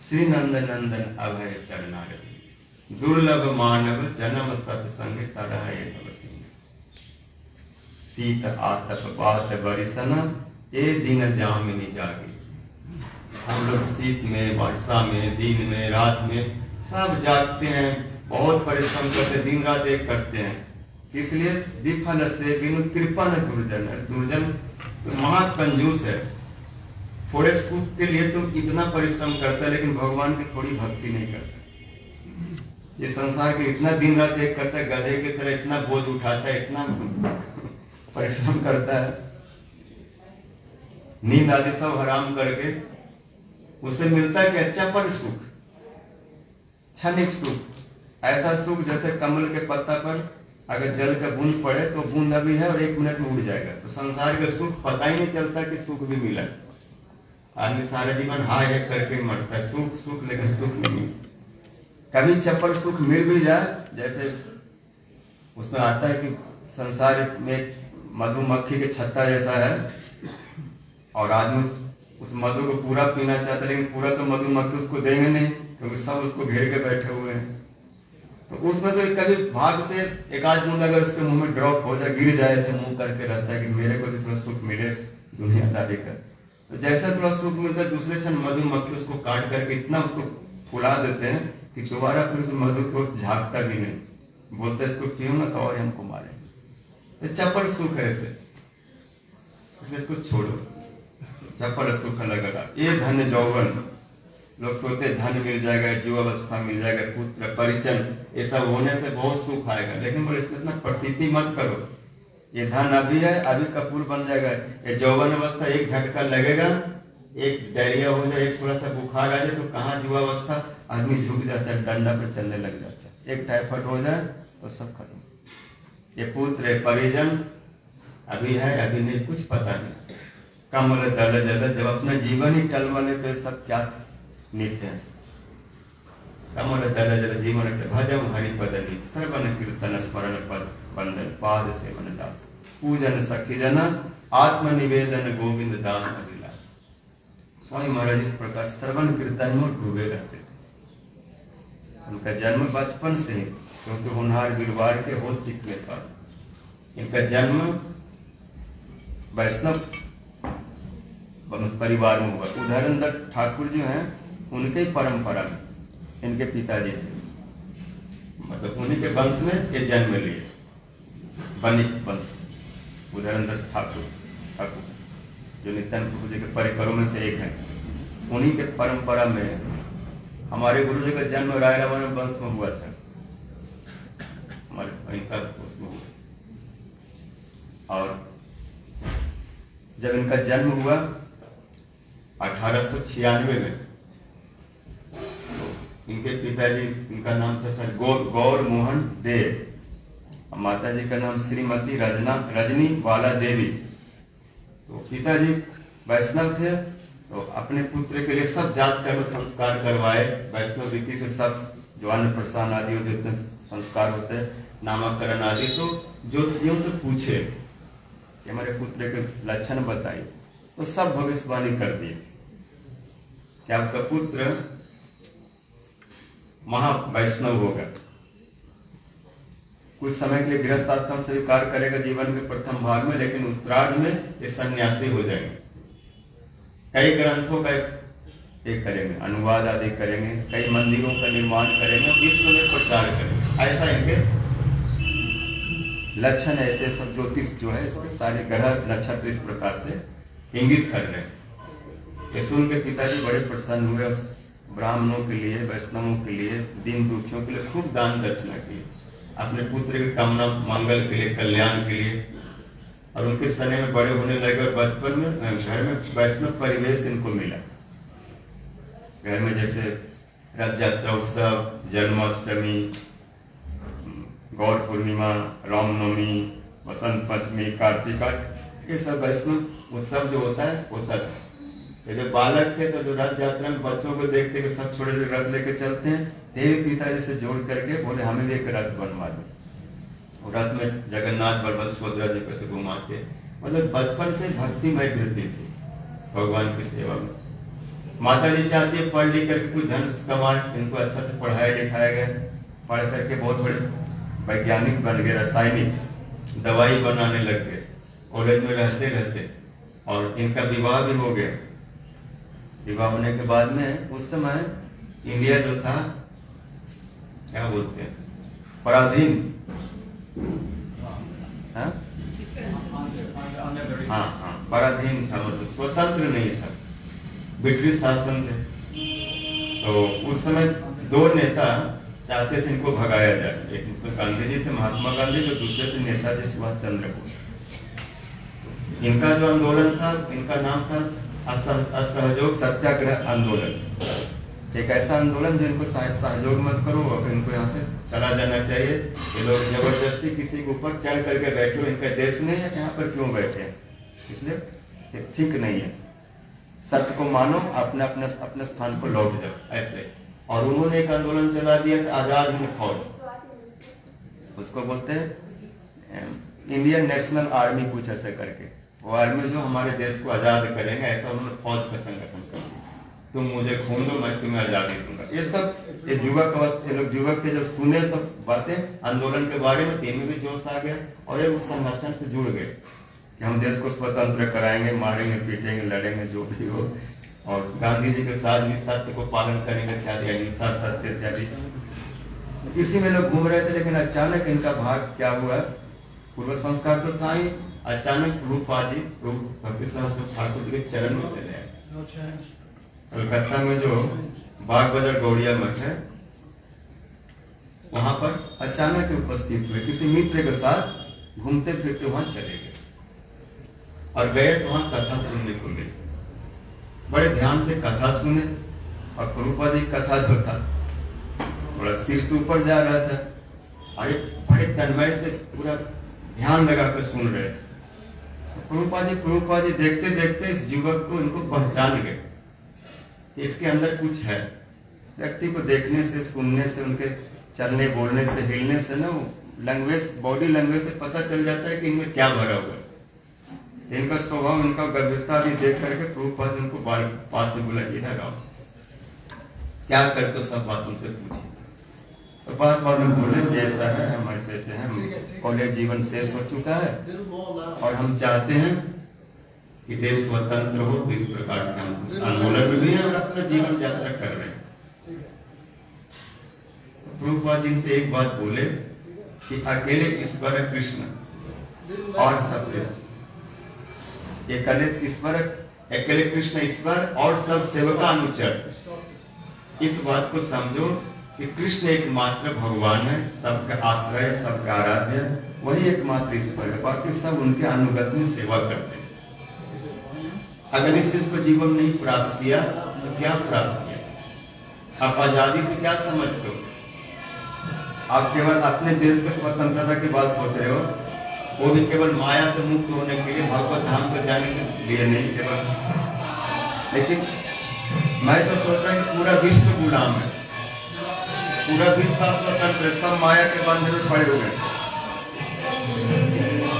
श्री नंदन नंदन अभय चरणारविंद। दुर्लभ मानव जन्म सत्संग तरह शीत आतप बात बरिसना ए दिन जामिनी जागी। हम लोग शीत में, वर्षा में, दिन में, रात में सब जागते हैं, बहुत परिश्रम करते, दिन रात एक करते हैं। इसलिए विफल से बिनु कृपा न दुर्जन है। दुर्जन तो महाकंजूस है। थोड़े सुख के लिए तुम इतना परिश्रम करता है लेकिन भगवान की थोड़ी भक्ति नहीं करता। ये संसार के इतना दिन रात एक करता है, गधे की तरह इतना बोझ उठाता है, इतना परिश्रम करता है, नींद आदि सब हराम करके उसे मिलता है कि अच्छा पर सुख, क्षणिक सुख। ऐसा सुख जैसे कमल के पत्ता पर अगर जल का बूंद पड़े तो बूंद अभी है और 1 मिनट में उड़ जाएगा। तो संसार का सुख पता ही नहीं चलता कि सुख भी मिला। आदमी सारा जीवन हाय है करके मरता है, सुख सुख लेकिन सुख नहीं। कभी चपल सुख मिल भी जाए, जैसे उसमें आता है कि संसार में मधुमक्खी के छत्ता जैसा है और आदमी उस मधु को पूरा पीना चाहता है, लेकिन पूरा तो मधुमक्खी उसको देंगे नहीं क्योंकि सब उसको घेर के बैठे हुए हैं। तो उसमें से कभी भाग से एक आध बूंद अगर उसके मुंह में ड्रॉप हो जाए, गिर जाए, ऐसे मुंह करके रहता है कि मेरे को भी थोड़ा सुख मिले दुनियादारी का। तो जैसा थोड़ा सुख मिलता है दूसरे क्षण मधुमक्खी उसको काट करके इतना उसको फुला देते हैं कि दोबारा फिर उस मधु को झाँकता भी नहीं, बोलते इसको पियो ना तो और हमको मारे। तो चपल सुख है ऐसे, इसलिए इसको छोड़ो। चपल सुख लगेगा। ये धन यौवन, लोग सोचते धन मिल जाएगा, युवावस्था मिल जाएगा, पुत्र परिचन, ये सब होने से बहुत सुख आएगा, लेकिन बोले इसमें इतना प्रतीति मत करो। ये धन अभी है, अभी कपूर बन जाएगा। ये यौवन अवस्था एक झटका लगेगा, एक डायरिया हो जाए, एक थोड़ा सा बुखार आ जाए तो कहाँ युवावस्था, आदमी झुक जाता है, डंडा पर चलने लग जाता है। एक टाइफाइड हो जाए तो सब खत्म। ये पुत्र परिजन अभी है, अभी नहीं, कुछ पता नहीं। कमल दल जल, जब अपना जीवन ही टलमले तो सब क्या नित्य है। कमल दल जल जीवन भजम हरिपद नीत सर्वन कीर्तन स्मरण पद बंदन पाद सेवन दास पूजन सखी जन आत्मनिवेदन गोविंद दास अभिलाष। स्वामी महाराज इस प्रकार श्रवण कीर्तन में डूबे रहते थे। उनका जन्म बचपन से ही, क्योंकि होनहार गिरवार के हो चिकने पर इनका जन्म वैष्णव परिवार में हुआ। उदाहरण दत्त ठाकुर जो हैं उनके परंपरा में इनके पिताजी थे। मतलब उन्हीं के वंश में ये जन्म लिए, बनिक वंश, उदयेंद्र ठाकुर जो नित्यानंद प्रभु जी के परिकरों में से एक है। उन्हीं के परंपरा में हमारे गुरु जी का जन्म राय रामायण वंश में हुआ था, हमारे इनका उसमें हुआ। और जब इनका जन्म हुआ 1896 में, तो इनके पिताजी, इनका नाम था सर गौर मोहन देव, माता जी का नाम श्रीमती रजनी वाला देवी। तो पिताजी वैष्णव थे, तो अपने पुत्र के लिए सब जात कर्म संस्कार करवाए, वैष्णव रीति से सब जो अन्न प्रसाद आदि और जितने संस्कार होते हैं, नामकरण आदि। तो ज्योतिषियों से पूछे कि हमारे पुत्र के लक्षण बताइए, तो सब भविष्यवाणी कर दी कि आपका पुत्र महा वैष्णव होगा, कुछ समय के लिए गृहस्थ आश्रम स्वीकार करेगा जीवन के प्रथम भाग में, लेकिन उत्तरार्ध में ये सन्यासी हो जाएंगे। कई ग्रंथों का एक करेंगे, अनुवाद आदि करेंगे, कई मंदिरों का निर्माण करेंगे, विश्व में प्रचार करेंगे। ऐसा इनके लक्षण, ऐसे सब ज्योतिष जो है इसके सारे ग्रह नक्षत्र इस प्रकार से इंगित कर रहे हैं। ये सुन के पिताजी बड़े प्रसन्न हुए, ब्राह्मणों के लिए, वैष्णवों के लिए, दीन दुखियों के लिए खूब दान दक्षिणा की, अपने पुत्र की कामना, मंगल के लिए, कल्याण के लिए। और उनके समय में बड़े होने लगे और बचपन में घर में वैष्णव परिवेश इनको मिला। घर में जैसे रथ यात्रा उत्सव, जन्माष्टमी, गौर पूर्णिमा, रामनवमी, वसंत पंचमी, कार्तिका, ये सब वैष्णव उत्सव जो होता था। ये जो बालक थे तो जो रथ यात्रा में बच्चों को देखते कि सब छोटे छोटे रथ लेके चलते हैं, देवी पिताजी से जोड़ करके बोले हमें भी एक रथ बनवा दो। रथ में जगन्नाथ बलभद्र सुभद्रा जी को से घुमाते, मतलब बचपन से भक्तिमय वृत्ति थी भगवान की सेवा में। माता जी चाहती है पढ़ लिख करके कुछ धन कमाए, इनको अच्छा से पढ़ाया लिखाया गया, पढ़ करके बहुत बड़े वैज्ञानिक बन गए, रासायनिक दवाई बनाने लग गए, कॉलेज में रहते रहते। और इनका विवाह भी हो गया। विवाह होने के बाद में उस समय इंडिया जो था, क्या बोलते हैं, पराधीन, हाँ पराधीन था, मतलब स्वतंत्र नहीं था, ब्रिटिश शासन थे। तो उस समय दो नेता चाहते थे इनको भगाया जाए, एक उसमें गांधी जी थे, महात्मा गांधी, जो दूसरे थे नेताजी सुभाष चंद्र बोस। इनका जो आंदोलन था, इनका नाम था असहयोग सत्याग्रह आंदोलन। एक ऐसा आंदोलन जो इनको सहयोग मत करो, अगर इनको यहाँ से चला जाना चाहिए। ये लोग जबरदस्ती किसी के ऊपर चढ़ करके बैठे हो, इनका देश नहीं है, यहाँ पर क्यों बैठे हैं, इसलिए ठीक नहीं है। सत्य को मानो, अपने अपने अपने स्थान को लौट जाओ, ऐसे। और उन्होंने एक आंदोलन चला दिया था, आजाद हिंद फौज, उसको बोलते हैं इंडियन नेशनल आर्मी, कुछ ऐसे करके। वो आर्मी जो हमारे देश को आजाद करेंगे, ऐसा उन्होंने फौज का संगठन कर दिया। तुम मुझे खून दो, मैं तुम्हें आजादी दूंगा। ये सब ये युवक अवस्था, लोग युवक थे, जब सुने सब बातें आंदोलन के बारे में, इनमें भी जोश आ गया और ये उस संगठन से जुड़ गए कि हम देश को स्वतंत्र कराएंगे, मारेंगे, पीटेंगे, लड़ेंगे, जो भी हो। और गांधी जी के साथ भी सत्य को पालन करेंगे, इत्यादि, अहिंसा, सत्य इत्यादि। इसी में लोग घूम रहे थे, लेकिन अचानक इनका भाग क्या हुआ, पूर्व संस्कार तो था ही, अचानक प्रभुपाद जी, प्रभु भक्ति सिद्धांत ठाकुर जी के चरण में चले आए। कलकत्ता में जो बाग बाजार गौड़िया मठ है, वहां पर अचानक उपस्थित हुए, किसी मित्र के साथ घूमते फिरते वहां चले गए और गए तो वहां कथा सुनने को मिली। बड़े ध्यान से कथा सुने, और प्रभुपाद जी कथा जो था थोड़ा सिर से ऊपर जा रहा था, और बड़े तन्मय से पूरा ध्यान लगाकर सुन रहे थे। प्रभुपाद जी देखते देखते इस युवक को, इनको पहचान गए, इसके अंदर कुछ है। व्यक्ति को देखने से, सुनने से, उनके चलने बोलने से, हिलने से ना, लैंग्वेज, बॉडी लैंग्वेज से पता चल जाता है कि इनमें क्या भरा हुआ है। इनका स्वभाव, इनका गंभीरता आदि देख करके प्रभुपाद जी उनको पास से बोला, इधर आओ, क्या करते हो, सब बात उनसे पूछी। तो बात में बोले जैसा है, हम ऐसे हैं, कॉलेज जीवन शेष हो चुका है और हम चाहते हैं कि देश स्वतंत्र हो, तो इस प्रकार से हम आंदोलन में भी हैं और अपना जीवन यात्रा कर रहे हैं। प्रभुपाद जी से एक बात बोले कि अकेले ईश्वर है कृष्ण और सब देव। अकेले कृष्ण ईश्वर और सब सेवका अनुचर। इस बात को समझो कि कृष्ण एकमात्र भगवान है, सबका आश्रय, सबका आराध्य, वही एकमात्र ईश्वर है, बाकी सब उनके अनुगत में सेवा करते हैं। अगर इस चीज को जीवन नहीं प्राप्त किया तो क्या प्राप्त किया? आप आजादी से क्या समझते हो? आप केवल अपने देश की स्वतंत्रता की बात सोच रहे हो, वो भी केवल माया से मुक्त होने के लिए, भगवत धाम को जाने के लिए नहीं केवल। लेकिन मैं तो सोचता हूँ कि पूरा विश्व गुलाम है, पूरा विश्व स्वतंत्र, सब माया के बंधन में पड़े हुए हैं।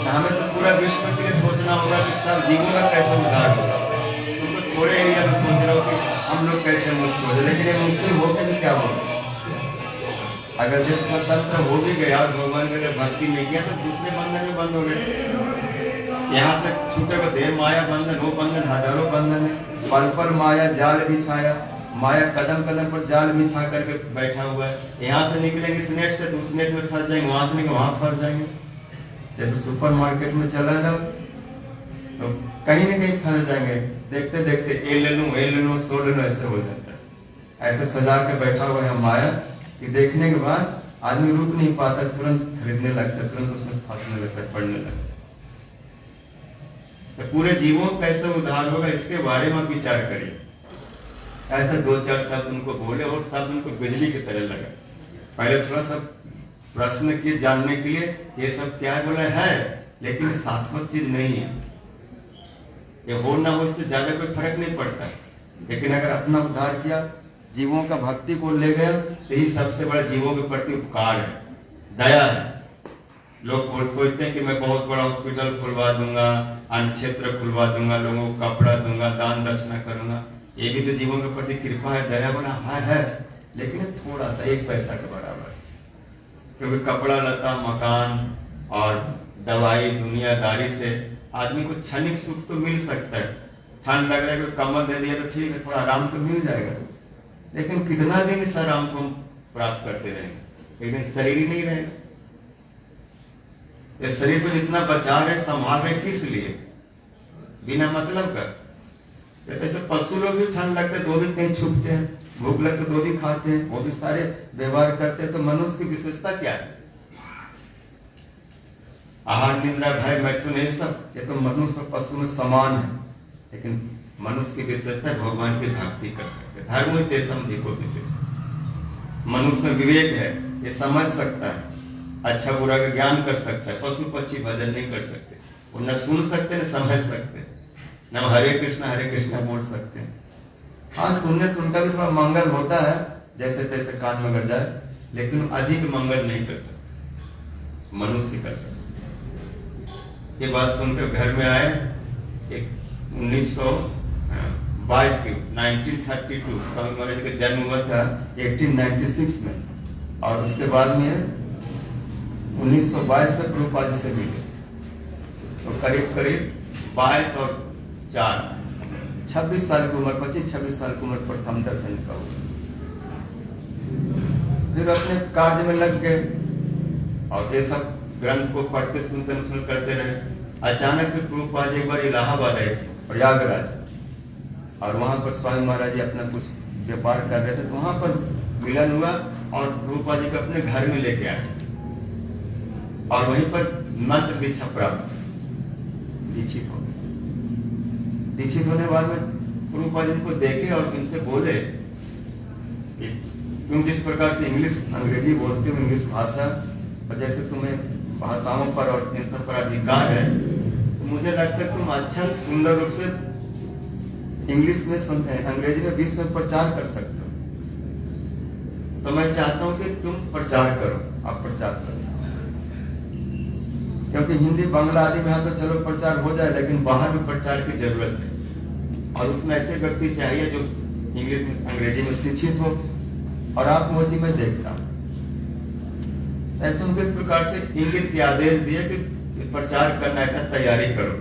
हमें तो पूरा विश्व के लिए सोचना होगा कि सब जीवों का कैसे उद्धार होगा। तुम तो थोड़े एरिया में सोच रहे हो कि हम लोग कैसे मुक्त हो जाए, लेकिन ये मुक्ति होके भी क्या होगा? अगर देश स्वतंत्र हो भी गया और भगवान की अगर भक्ति नहीं किया तो दूसरे बंधन में बंद हो गए। यहाँ से छूटे को देह माया बंधन, वो बंधन हजारों बंधन है। पल पल माया जाल बिछाया, माया कदम कदम पर जाल बिछा करके बैठा हुआ है। यहाँ से निकलेंगे इस नेट से, तो उस नेट में फंस जाएंगे, वहां से निकलेंगे वहां फंस जाएंगे। जैसे सुपरमार्केट में चला जाओ तो कहीं ना कहीं फंस जाएंगे, देखते देखते ये ले लूं सो ले लूं, ऐसे हो जाता है। ऐसे सजा के बैठा हुआ है माया कि देखने के बाद आदमी रुक नहीं पाता, तुरंत खरीदने लगता है, तुरंत उसमें फंसने लगता है, पड़ने लगता है। तो पूरे जीवों कैसे उद्धार होगा इसके बारे में विचार करिए। ऐसे दो चार शब्द उनको बोले और शब्द उनको बिजली की तरह लगा। पहले थोड़ा सा प्रश्न किए जानने के लिए, ये सब क्या बोले है, लेकिन शाश्वत चीज नहीं है, ये हो ना हो इससे ज्यादा कोई फर्क नहीं पड़ता। लेकिन अगर अपना उद्धार किया, जीवों का भक्ति को ले गया, तो ही सबसे बड़ा जीवों के प्रति उपकार है, दया है। लोग सोचते हैं कि मैं बहुत बड़ा हॉस्पिटल खुलवा दूंगा, अन्य क्षेत्र खुलवा दूंगा, लोगों को कपड़ा दूंगा, दान दक्षिणा करूंगा, ये भी तो जीवों के प्रति कृपा है, दया बोला है, लेकिन थोड़ा सा 1 पैसा के बराबर। क्योंकि कपड़ा लता, मकान और दवाई, दुनियादारी से आदमी को क्षणिक सुख तो मिल सकता है। ठंड लग रहा है, कोई कम्बल दे दिया तो ठीक है, थोड़ा आराम तो मिल जाएगा, लेकिन कितना दिन इस आराम को प्राप्त करते रहेंगे? लेकिन शरीर ही नहीं रहेगा। इस शरीर को जितना बचा रहे, संभाल रहे, किस लिए? बिना मतलब का। जैसे पशु लोग भी ठंड लगते तो भी कहीं छुपते हैं, भूख लगते तो भी खाते हैं, वो भी सारे व्यवहार करते हैं। तो मनुष्य की विशेषता क्या है? आहार, निद्रा, भय, मैथुन, ये सब ये तो मनुष्य और पशु में समान है। लेकिन मनुष्य की विशेषता भगवान की भक्ति कर सकते, धर्म तेसम देखो विशेष। मनुष्य में विवेक है, ये समझ सकता है, अच्छा बुरा का ज्ञान कर सकता है। पशु पक्षी भजन नहीं कर सकते, वो न सुन सकते न समझ सकते, न हरे कृष्णा बोल सकते हैं। हाँ, सुनने से उनका भी थोड़ा मंगल होता है, जैसे तैसे कान में गड़ जाए, लेकिन अधिक मंगल नहीं कर सकते, मनुष्य कर सकते। ये बात सुनकर घर में आए, एक 1922 की 1932 स्वामी महाराज का जन्म हुआ था 1896 में, और उसके बाद में 1922 में प्रभुपाद जी से मिले। तो करीब करीब 22 और 4 26 साल की उम्र, 25-26 साल की उम्र पर प्रथम दर्शन का हुआ। फिर अपने कार्य में लग गए और ये सब ग्रंथ को पढ़ते सुनते करते रहे। अचानक फिर प्रभुपाद एक बार इलाहाबाद आए, प्रयागराज, और वहां पर स्वामी महाराज जी अपना कुछ व्यापार कर रहे थे, तो वहां पर मिलन हुआ और प्रभुपाद जी को अपने घर में लेके आए और वहीं पर मंत्र दीक्षा प्राप्त, दीक्षित हो गए। दीक्षित होने बाद में प्रभुपाद जी को देखे और इनसे बोले कि तुम जिस प्रकार से इंग्लिश अंग्रेजी बोलते हो, इंग्लिश भाषा, और जैसे तुम्हें भाषाओं पर और इन सब पर अधिकार है, तो मुझे लगता है तुम अच्छा सुंदर रूप से इंग्लिश में सुनते हैं, अंग्रेजी में विश्व में प्रचार कर सकते हो। तो मैं चाहता हूं कि तुम प्रचार करो, आप प्रचार करो। क्योंकि हिंदी, बांग्ला आदि में तो चलो प्रचार हो जाए, लेकिन बाहर में प्रचार की जरूरत है, और उसमें ऐसे व्यक्ति चाहिए जो इंग्लिश में, अंग्रेजी में शिक्षित हो। और आप वो चीज मैं देखता हूं, ऐसे उनको इस प्रकार से इंगित के आदेश दिए कि प्रचार करना, ऐसा तैयारी करो।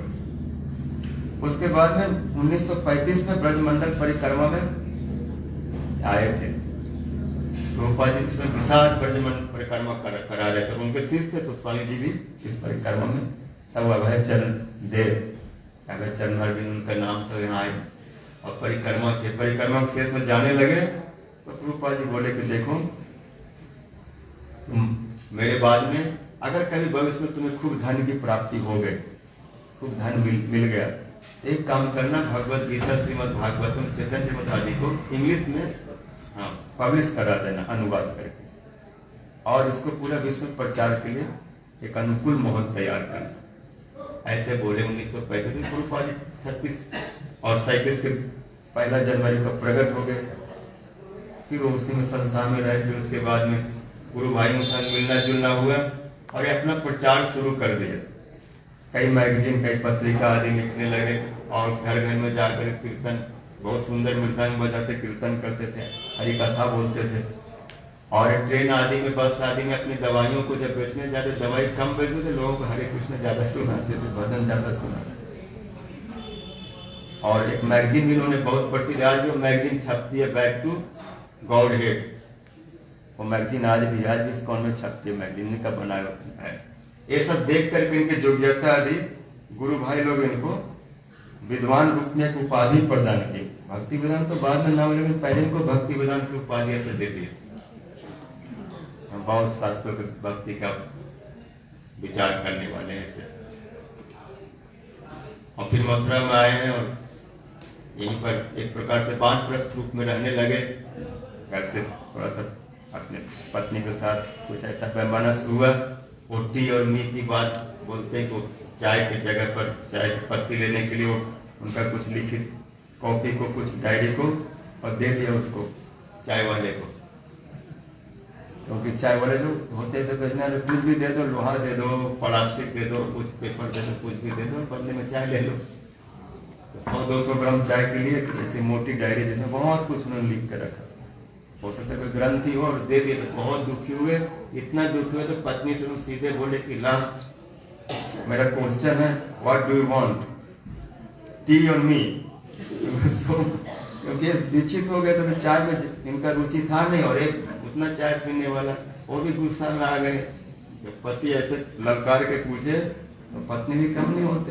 उसके बाद में 1935 में ब्रजमंडल परिक्रमा में आए थे, प्रभुपाद जी उसमें विशाल ब्रजमन परिक्रमा करा रहे थे। उनके शिष्य थे तो स्वामी जी भी इस परिक्रमा में, तब अभय चरण देव, अभय चरण अरविंद उनका नाम तो यहाँ आए और परिक्रमा के शेष में जाने लगे। तो प्रभुपाद जी बोले कि देखो तुम मेरे बाद में अगर कभी भविष्य में तुम्हें खूब धन की प्राप्ति हो गई, खूब धन मिल गया, एक काम करना, भगवत गीता श्रीमद् भागवतम चैतन्य चरितामृत आदि को इंग्लिश में पब्लिश करा देना अनुवाद करके, और इसको पूरा विश्व में प्रचार के लिए एक अनुकूल माहौल तैयार करना। ऐसे बोले 1935 में प्रभुपाद जी 36 और 37 के 1 जनवरी को प्रकट हो गए। फिर वो उसी में संसार में रहे। फिर उसके बाद में गुरु भाइयों के साथ मिलना जुलना हुआ और ये अपना प्रचार शुरू कर दिया। कई मैगजीन, कई पत्रिका आदि लिखने लगे और घर घर में जाकर कीर्तन, बहुत सुंदर मृदंग बजाते, कीर्तन करते थे, हरि कथा बोलते थे। और ट्रेन आदि में, बस आदि में अपनी दवाइयों को जब बेचने जाते, दवाई कम बेचते थे, लोगों को हरे कृष्ण ज्यादा सुनाते थे, भजन ज्यादा सुनाते। और एक मैगजीन भी उन्होंने बहुत प्रसिद्ध, आज जो मैगजीन छपती है बैक टू गॉड हेड, वो मैगजीन आज भी इस्कॉन में छपती है, मैगजीन का बनाया है। ये सब देख करके इनकी योग्यता आदि गुरु भाई लोग इनको विद्वान रूप में एक उपाधि प्रदान की। भक्ति वेदांत तो बाद में नाम, लेकिन पहले इनको भक्ति वेदांत की उपाधि ऐसे दे दी। हम बहुत शास्त्रों के भक्ति का विचार करने वाले हैं ऐसे। और फिर मथुरा में आए हैं और यहीं पर एक प्रकार से वानप्रस्थ रूप में रहने लगे। घर से थोड़ा सा अपने पत्नी के साथ कुछ ऐसा वैमनस्य हुआ। रोटी और मीट की बात बोलते हैं को चाय की जगह पर चाय की पत्ती लेने के लिए वो उनका कुछ लिखित कॉपी को, कुछ डायरी को और दे दिया उसको चाय वाले को, क्योंकि चाय वाले जो होते से बेचना, कुछ भी दे दो, लोहा दे दो, प्लास्टिक दे दो, कुछ पेपर दे दो, कुछ भी दे दो, बदले में चाय ले लो। तो 100-200 ग्राम चाय के लिए ऐसी मोटी डायरी जिसमें बहुत कुछ उन्होंने लिख कर रखा। हो सकता है कोई ग्रंथी हो और दे दिए तो बहुत दुखी हुए। इतना दुखी हुए तो पत्नी से उन्होंने सीधे बोले कि लास्ट मेरा क्वेश्चन है, what do you want, T और मी? क्योंकि दीक्षित हो गए तो चाय में इनका रुचि था नहीं, और एक उतना चाय पीने वाला, वो भी गुस्सा में आ गए। जब पति ऐसे ललकार के पूछे तो पत्नी भी कम नहीं होते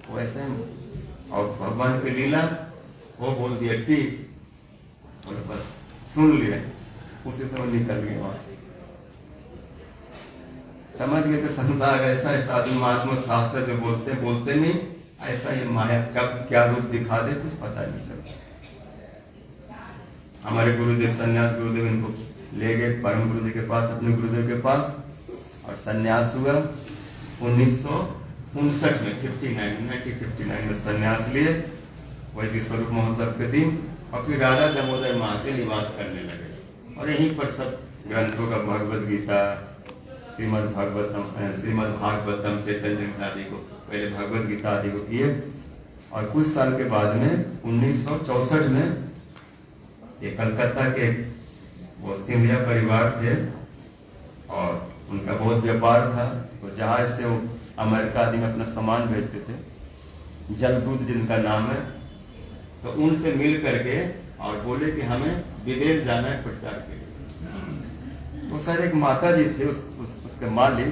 वो ऐसे। और भगवान की लीला, वो बोल दिया टी, और बस सुन लिया, उसी समय निकल गए वहां से। समझ गए कि संसार ऐसा है, साधु महात्मा शास्त्र जो बोलते नहीं, ऐसा ये माया कब क्या रूप दिखा दे कुछ पता नहीं चलता। हमारे गुरुदेव सन्यास गुरुदेव इनको ले गए परम गुरु जी के पास, अपने गुरुदेव के पास, और सन्यास हुआ 1959 में, 1959 में सन्यास लिए, वही विश्वरूप महोत्सव के दिन। और फिर राधा दामोदर माँ के निवास करने लगे और यहीं पर सब ग्रंथों का, भगवद गीता, श्रीमद् भागवतम चैतन्य चरितामृत आदि को, पहले भगवद गीता आदि को किए। और कुछ साल के बाद में 1964 में ये कलकत्ता के वो सिंधिया परिवार थे और उनका बहुत व्यापार था, तो जहाज से वो अमेरिका आदि में अपना सामान भेजते थे, जलदूत जिनका नाम है। तो उनसे मिल करके और बोले कि हमें विदेश जाना है प्रचार के लिए। तो सर एक माता जी थे उसके मालिक,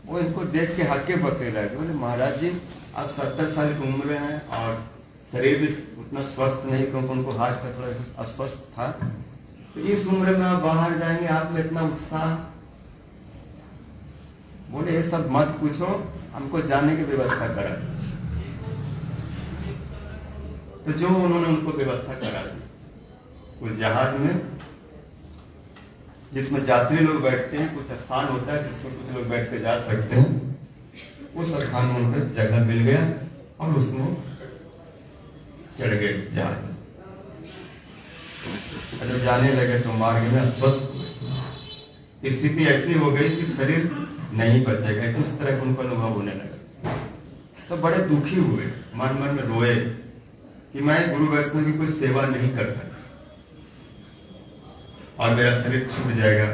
वो इनको देख के हक्के बक्के रह गए। बोले महाराज जी आप 70 साल की उम्र हैं और शरीर भी उतना स्वस्थ नहीं, क्योंकि उनको हार्ट का थोड़ा अस्वस्थ था। तो इस उम्र में आप बाहर जाएंगे, आप में इतना उत्साह। बोले ये सब मत पूछो, हमको जाने की व्यवस्था करा। तो जो उन्होंने उनको व्यवस्था करा दी, उस जहाज में जिसमें यात्री लोग बैठते हैं, कुछ स्थान होता है जिसमें कुछ लोग बैठ के जा सकते हैं, उस स्थान में उनको जगह मिल गया और उसमें चढ़ गए उस जहाज में। जब जाने लगे तो मार्ग में अस्वस्थ हुए। स्थिति ऐसी हो गई कि शरीर नहीं बचेगा, किस तरह का उनको अनुभव होने लगा। तो बड़े दुखी हुए, मन मन में रोए कि मैं गुरु वैष्णव की कोई सेवा नहीं कर सकता और मेरा शरीर छूट जाएगा।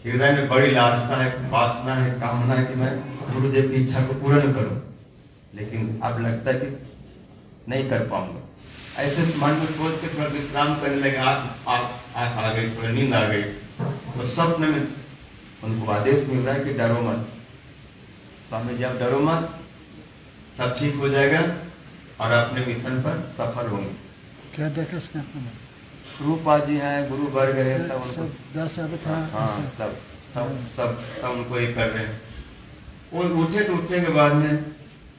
हृदय में बड़ी लालसा है, वासना है, कामना है कि मैं गुरुदेव की इच्छा को पूर्ण करूं, लेकिन अब लगता है कि नहीं कर पाऊंगा। ऐसे मन में सोच के थोड़ा विश्राम करने लगे, आंख आ गई, थोड़ा नींद आ गई। तो स्वप्न में उनको आदेश मिल रहा है कि डरो मत, स्वामी जी आप डरो मत, सब ठीक हो जाएगा और अपने मिशन पर सफल होंगे। क्या देखा स्नैप में? रूपा जी हैं, गुरु वर्ग है, सब उनको, सब 10 अवतार। हाँ सब सब सब सब उनको ये कर रहे हैं। वो उठे तो उठने के बाद में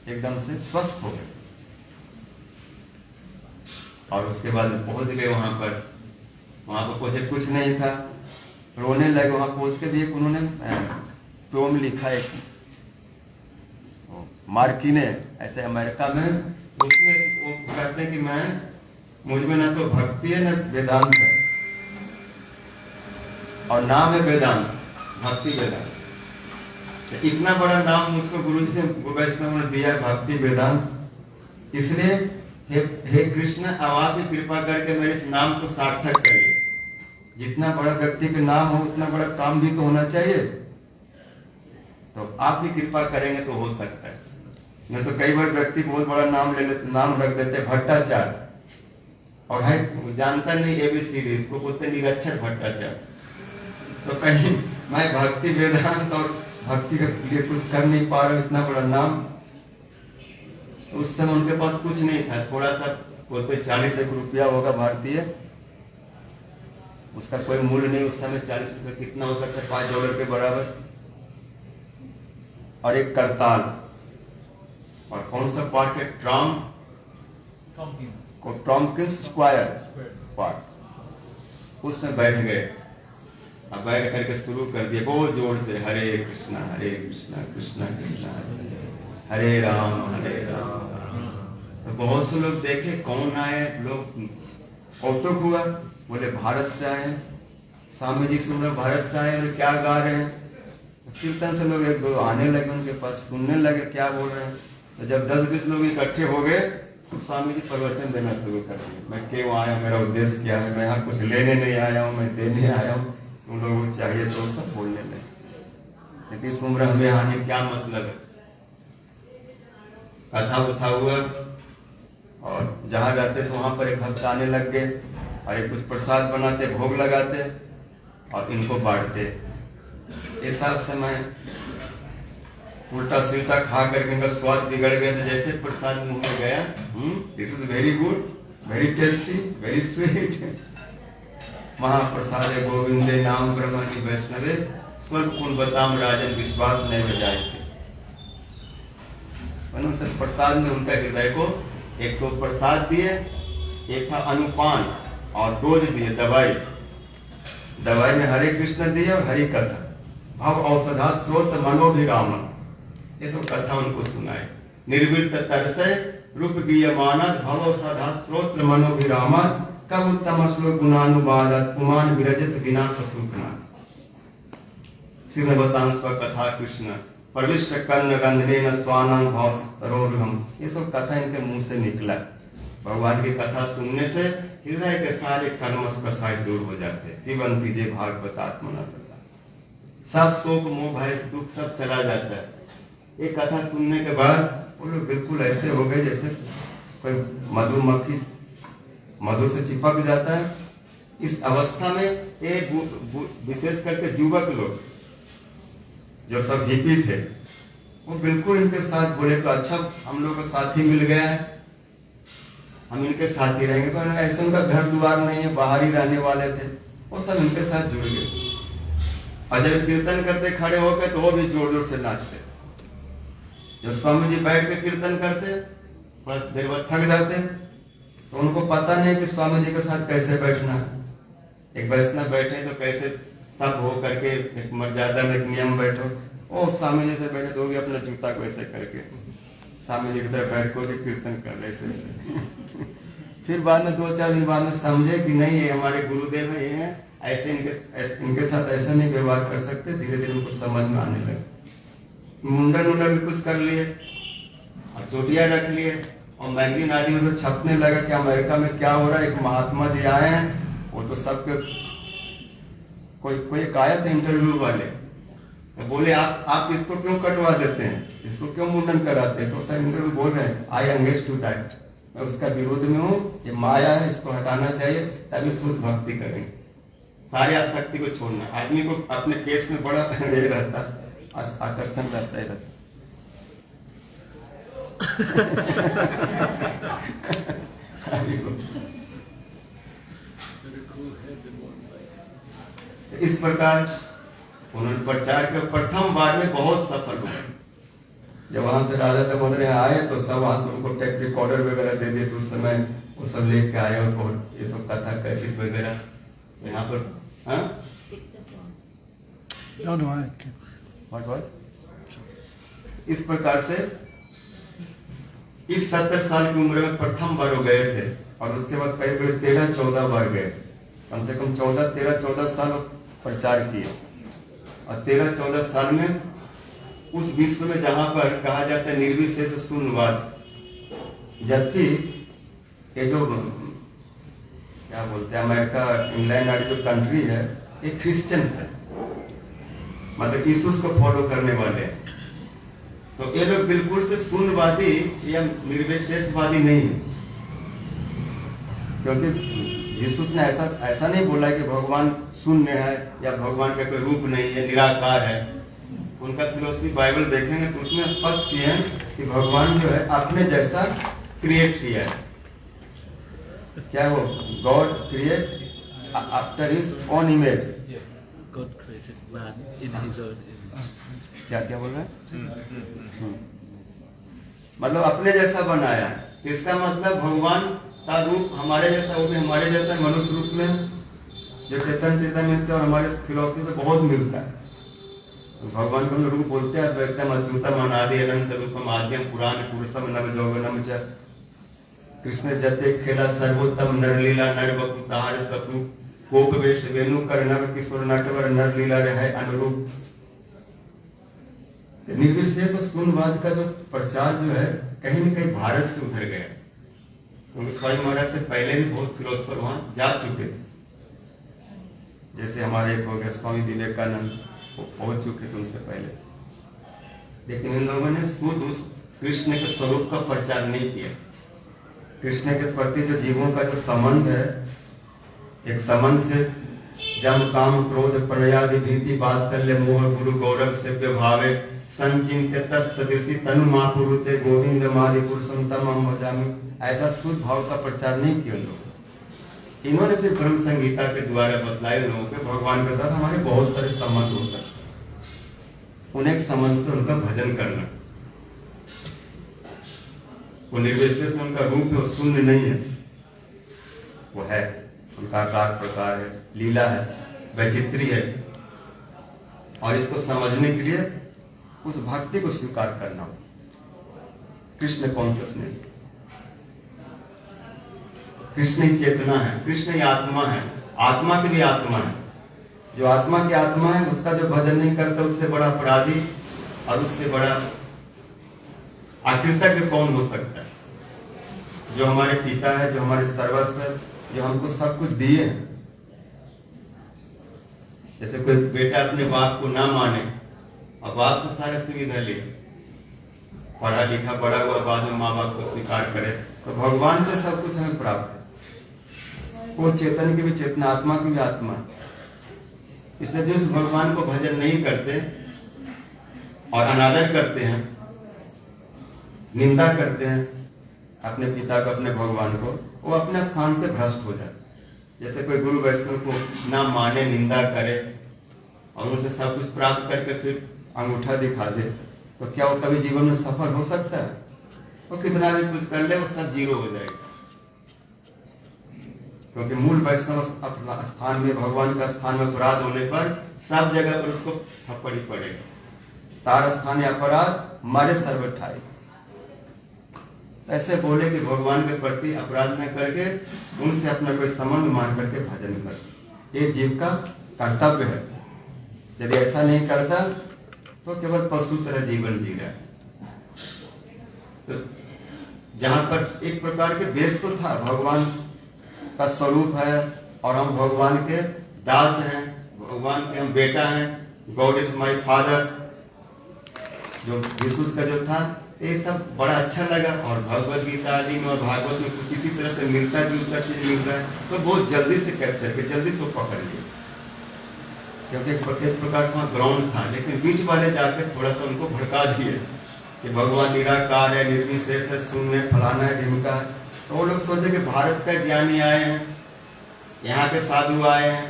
एकदम से स्वस्थ हो गए और उसके बाद पहुंच गए वहां पर पहुंचे कुछ नहीं था, रोने लगे। वहां पहुंच के भी एक उन्होंने पोम लिखा, एक मार्किने ऐसे अमेरिका में, उसमें वो कहते हैं कि मैं मुझ में ना तो भक्ति है ना वेदांत है, और नाम है वेदांत, भक्ति वेदांत। तो इतना बड़ा नाम मुझको गुरु जी ने, गुरु वैष्णव ने दिया है, भक्ति वेदांत। इसलिए हे कृष्ण, अब आप ही कृपा करके मेरे इस नाम को सार्थक करिए। जितना बड़ा व्यक्ति का नाम हो उतना बड़ा काम भी तो होना चाहिए, तो आप ही कृपा करेंगे तो हो सकता है। नहीं तो कई बार व्यक्ति बहुत बड़ा नाम ले लेते, नाम रख देते भट्टाचार्य, और है जानता नहीं ABCD, इसको बोलते निरक्षर भट्टाचार्य। तो कहीं मैं भक्ति वेदांत और भक्ति के लिए कुछ कर नहीं पा रहा, इतना बड़ा नाम। तो उस समय उनके पास कुछ नहीं था, थोड़ा सा बोलते 41 रुपया होगा भारतीय, उसका कोई मूल्य नहीं उस समय। 40 रुपये कितना हो सकता है, $5 के बराबर, और एक करताल, और कौन सा पार्ट है, टॉम्किंस स्क्वायर पार्ट, उसमें बैठ गए। अब बैठ करके शुरू कर दिए बहुत जोर से, हरे कृष्णा कृष्णा कृष्णा हरे राम। तो बहुत से लोग देखे, कौन आए लोग, कौतुक हुआ, बोले भारत से आए, स्वामी जी सुन रहे भारत से आए, क्या गा रहे हैं। कीर्तन से लोग एक दो आने लगे उनके पास, सुनने लगे क्या बोल रहे हैं। तो जब 10-20 लोग इकट्ठे हो गए तो स्वामी जी प्रवचन देना शुरू कर दिए। मैं क्यों आया, मेरा उद्देश्य क्या है, मैं यहाँ कुछ लेने नहीं आया हूँ, मैं देने आया हूँ, तुम लोगों को चाहिए तो सब बोलने लगे। नीतीश उम्र हमें यहाँ के क्या मतलब है। कथा उठा हुआ, और जहाँ रहते थे वहां पर एक भक्त आने लग गए, और एक कुछ प्रसाद बनाते, भोग लगाते और इनको बांटते। इस समय उल्टा सीधा खा करके इनका स्वाद बिगड़ गया, तो जैसे प्रसाद मुंह में गया, this is very good, very tasty, very sweet, महाप्रसाद गोविंदे नाम ब्रह्मणि वैष्णवे स्वर्ग कुल बताम राजन विश्वास नहीं बजाए थे। प्रसाद में उनका हृदय को, एक तो प्रसाद दिए, एक था अनुपान और डोज दिए, दवाई में हरे कृष्ण दिए और हरि कथा, भव औषधा स्रोत मनोभिरामन, ये सब कथा उनको सुनाए। निर्वृत्त तरसे रूप गीयमानत भव औषधा स्रोत मनोभिरामन, कब उत्तम श्लोक गुणानुवादत पुमान विरजित विना सुखना। श्रीमद्भगवतां स्वकथा कृष्ण प्रविष्ट कर्ण गंधने न स्वानंग भाव सरोरहम, ये सब कथा इनके मुंह से निकला। भगवान की कथा सुनने से हृदय के सारे कर्मस कसाय दूर हो जाते हैं। जीवन जे भागवत आत्मना सदा, सब शोक मोह भय दुख सब चला जाता है। ये कथा सुनने के बाद वो लोग बिल्कुल ऐसे हो गए जैसे कोई मधुमक्खी मधु से चिपक जाता है। इस अवस्था में एक विशेष करके युवक लोग जो सब हिपी थे, वो बिल्कुल इनके साथ बोले तो अच्छा हम लोग को साथी मिल गया है, हम इनके साथ ही रहेंगे। तो ऐसे उनका घर द्वार नहीं है, बाहर ही रहने वाले थे, वो सब इनके साथ जुड़ गए। और जब कीर्तन करते खड़े हो गए तो वो भी जोर जोर से नाचते। जब स्वामी जी बैठ के कीर्तन करते थोड़ा देर बाद थक जाते, तो उनको पता नहीं कि स्वामी जी के साथ कैसे बैठना। एक वैष्णव बैठे तो कैसे सब हो करके एक मर्यादा में एक नियम बैठो, ओ स्वामी जी से बैठे तो भी अपना जूता को ऐसे करके स्वामी जी की तरफ बैठ को भी कीर्तन कर रहे ऐसे। फिर बाद में 2-4 दिन बाद में समझे कि नहीं ये हमारे गुरुदेव है, ये है, ऐसे इनके साथ ऐसा नहीं व्यवहार कर सकते। धीरे धीरे उनको समझ में आने लगे। मुंडन भी कुछ कर लिए और चोटियां रख लिए, और मैगजीन आदि में तो छपने लगा कि अमेरिका में क्या हो रहा है। एक महात्मा जी आए हैं, वो तो सबके कोई एक आया था इंटरव्यू वाले, तो बोले आप इसको क्यों कटवा देते हैं, इसको क्यों मुंडन कराते हैं। तो सर इंटरव्यू बोल रहे हैं आई एंगेज टू दैट, मैं उसका विरोध में हूँ, ये माया है, इसको हटाना चाहिए तभी शुद्ध भक्ति करेंगे। सारे आसक्ति को छोड़ना। आदमी को अपने केस में बड़ा ये रहता, आकर्षण रहता ही रहता। इस प्रकार उन्होंने प्रचार के प्रथम बार में बहुत सफल हुए। जब वहां से राजा दामोदर यहाँ आए तो सब वहां से उनको टेप रिकॉर्डर वगैरह दे दिए। तो उस समय वो सब लेके आए और ये सब कथा कैसेट वगैरह यहाँ पर। हाँ इस प्रकार से इस 70 साल की उम्र में प्रथम बार वो गए थे और उसके बाद करीब करीब 13-14 बार गए। कम से कम 13-14 साल प्रचार किया और 13-14 साल में उस विश्व में जहां पर कहा जाता है निर्विशेष शून्यवाद, जबकि ये जो क्या बोलते हैं अमेरिका, इंग्लैंड आदि जो कंट्री है ये क्रिश्चियंस है, मतलब यीशु को फॉलो करने वाले हैं। तो ये लोग बिल्कुल से शून्यवादी या निर्विशेषवादी नहीं है, क्योंकि यीशु ने ऐसा नहीं बोला कि भगवान शून्य है या भगवान का कोई रूप नहीं है, निराकार है। उनका फिलोसफी बाइबल देखेंगे तो उसमें स्पष्ट किया है कि भगवान जो है अपने जैसा क्रिएट किया है। क्या वो God create after his own image. God created man in his own image. क्या क्या बोल रहे हैं? मतलब अपने जैसा बनाया। इसका मतलब भगवान का रूप हमारे जैसा, वो भी हमारे जैसा मनुष्य रूप में, जो चेतन चेतन से और हमारे फिलोसफी से बहुत मिलता है। तो भगवान को हम रूप बोलते हैं एकदम अच्युतम अनादि अनंत रूपम आद्यम पुराण पुरुषम नव जौवनम च कृष्ण जते खेला सर्वोत्तम नरलीला नर बपु तार सपु गोप वेश वेणु कर नव किशोर नटवर नरलीला रहे अनुरूप। निर्विशेष और शून्यवाद का जो प्रचार जो है कहीं न कहीं भारत से उधर गया, क्योंकि स्वामी महाराज से पहले भी बहुत फिलोसफर वहां जा चुके थे। जैसे हमारे एक हो गए स्वामी विवेकानंद, वो पहुंच चुके थे उनसे पहले, लेकिन इन लोगों ने शुद्ध उस कृष्ण के स्वरूप का प्रचार नहीं किया। कृष्ण के प्रति जो जीवों का जो संबंध है, एक संबंध से जम काम क्रोध प्रणयादि भीति वात्सल्य मोह गुरु गौरव से व्यभावे संचिंत्य तत्सदृशी तनु महापुरुते गोविंद मादि पुरुषम तमम भजामि, ऐसा शुद्ध भाव का प्रचार नहीं किया लोग। इन्होंने फिर ब्रह्म संगीता के द्वारा बतलाए लोगों के भगवान के साथ हमारे बहुत सारे संबंध हो सकते, उन्हें एक संबंध से उनका भजन करना। वो निर्विशेष में उनका रूप है, वो शून्य नहीं है, वो है, उनका आकार प्रकार है, लीला है, वैचित्री है। और इसको समझने के लिए उस भक्ति को स्वीकार करना हो, कृष्ण कॉन्शियसनेस। कृष्ण ही चेतना है, कृष्ण ही आत्मा है, आत्मा की भी आत्मा है। जो आत्मा की आत्मा है उसका जो भजन नहीं करता उससे बड़ा अपराधी और उससे बड़ा आकृतज्ञ कौन हो सकता है। जो हमारे पिता है, जो हमारे सर्वस्व है, जो हमको सब कुछ दिए हैं। जैसे कोई बेटा अपने बाप को ना माने और बाप से सारे सुविधा ले, पढ़ा लिखा बड़ा हुआ, बाद में माँ बाप को स्वीकार करे, तो भगवान से सब कुछ हमें प्राप्त है। वो चेतन की भी चेतना, आत्मा की भी आत्मा। इसलिए जिस भगवान को भजन नहीं करते और अनादर करते हैं, निंदा करते हैं अपने पिता को, अपने भगवान को, वो अपने स्थान से भ्रष्ट हो जाए। जैसे कोई गुरु वैष्णव को ना माने, निंदा करे और उनसे सब कुछ प्राप्त करके फिर अंगूठा दिखा दे, तो क्या वो कभी जीवन में सफल हो सकता है? वो कितना भी कुछ कर ले, वो सब जीरो हो जाएगा। क्योंकि मूल वैष्णव अपना स्थान में, भगवान का स्थान में अपराध होने पर सब जगह पर उसको थप्पड़ ही पड़ेगा। तार स्थान अपराध मारे सर्व ठाई। ऐसे बोले कि भगवान के प्रति अपराध न करके उनसे अपना कोई संबंध मान करके भजन कर, ये जीव का कर्तव्य है। यदि ऐसा नहीं करता तो केवल पशु तरह जीवन जी रहा है। तो जहां पर एक प्रकार के वेश तो था, भगवान का स्वरूप है और हम भगवान के दास हैं, भगवान के हम बेटा हैं, गॉड इज माई फादर, जो यीशु का जो था, ये सब बड़ा अच्छा लगा। और भगवत गीता आदि में और भागवत में कुछ इसी तरह से मिलता जुलता चीज मिल रहा है, तो बहुत जल्दी से कैप्चर किया, जल्दी से पकड़ लिया। क्योंकि एक प्रकार से वहाँ ग्राउंड था, लेकिन बीच वाले जाकर थोड़ा सा उनको भड़का दिए कि भगवान निराकार है, निर्विशेष है, शून्य है, फलाना है, ढिमका है। तो वो लोग सोचे कि भारत का ज्ञानी आए हैं, यहाँ के साधु आए हैं,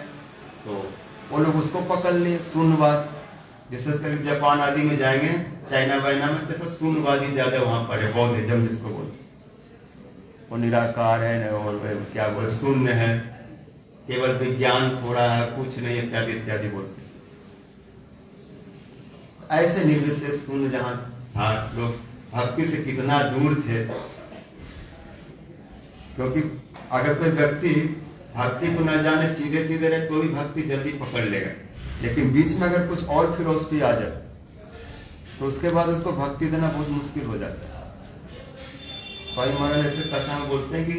तो वो लोग उसको पकड़ लिए शून्यवाद। विशेष करके जापान आदि में जाएंगे, चाइना वाइना में, तो सब शून्यवादी ज्यादा वहां पर है, बौद्धिज्म जिसको बोलते, वो निराकार है और क्या बोले शून्य है, केवल विज्ञान थोड़ा है, कुछ नहीं, इत्यादि इत्यादि बोलते। ऐसे निर्विशेष शून्य जहां था, लोग भक्ति से कितना दूर थे। क्योंकि अगर कोई व्यक्ति भक्ति को न जाने, सीधे सीधे रहे, तो भी भक्ति जल्दी पकड़ लेगा, लेकिन बीच में अगर कुछ और फिलॉसफी आ जाए तो उसके बाद उसको भक्ति देना बहुत मुश्किल हो जाता है। स्वामी महाराज ऐसे कथा में बोलते हैं कि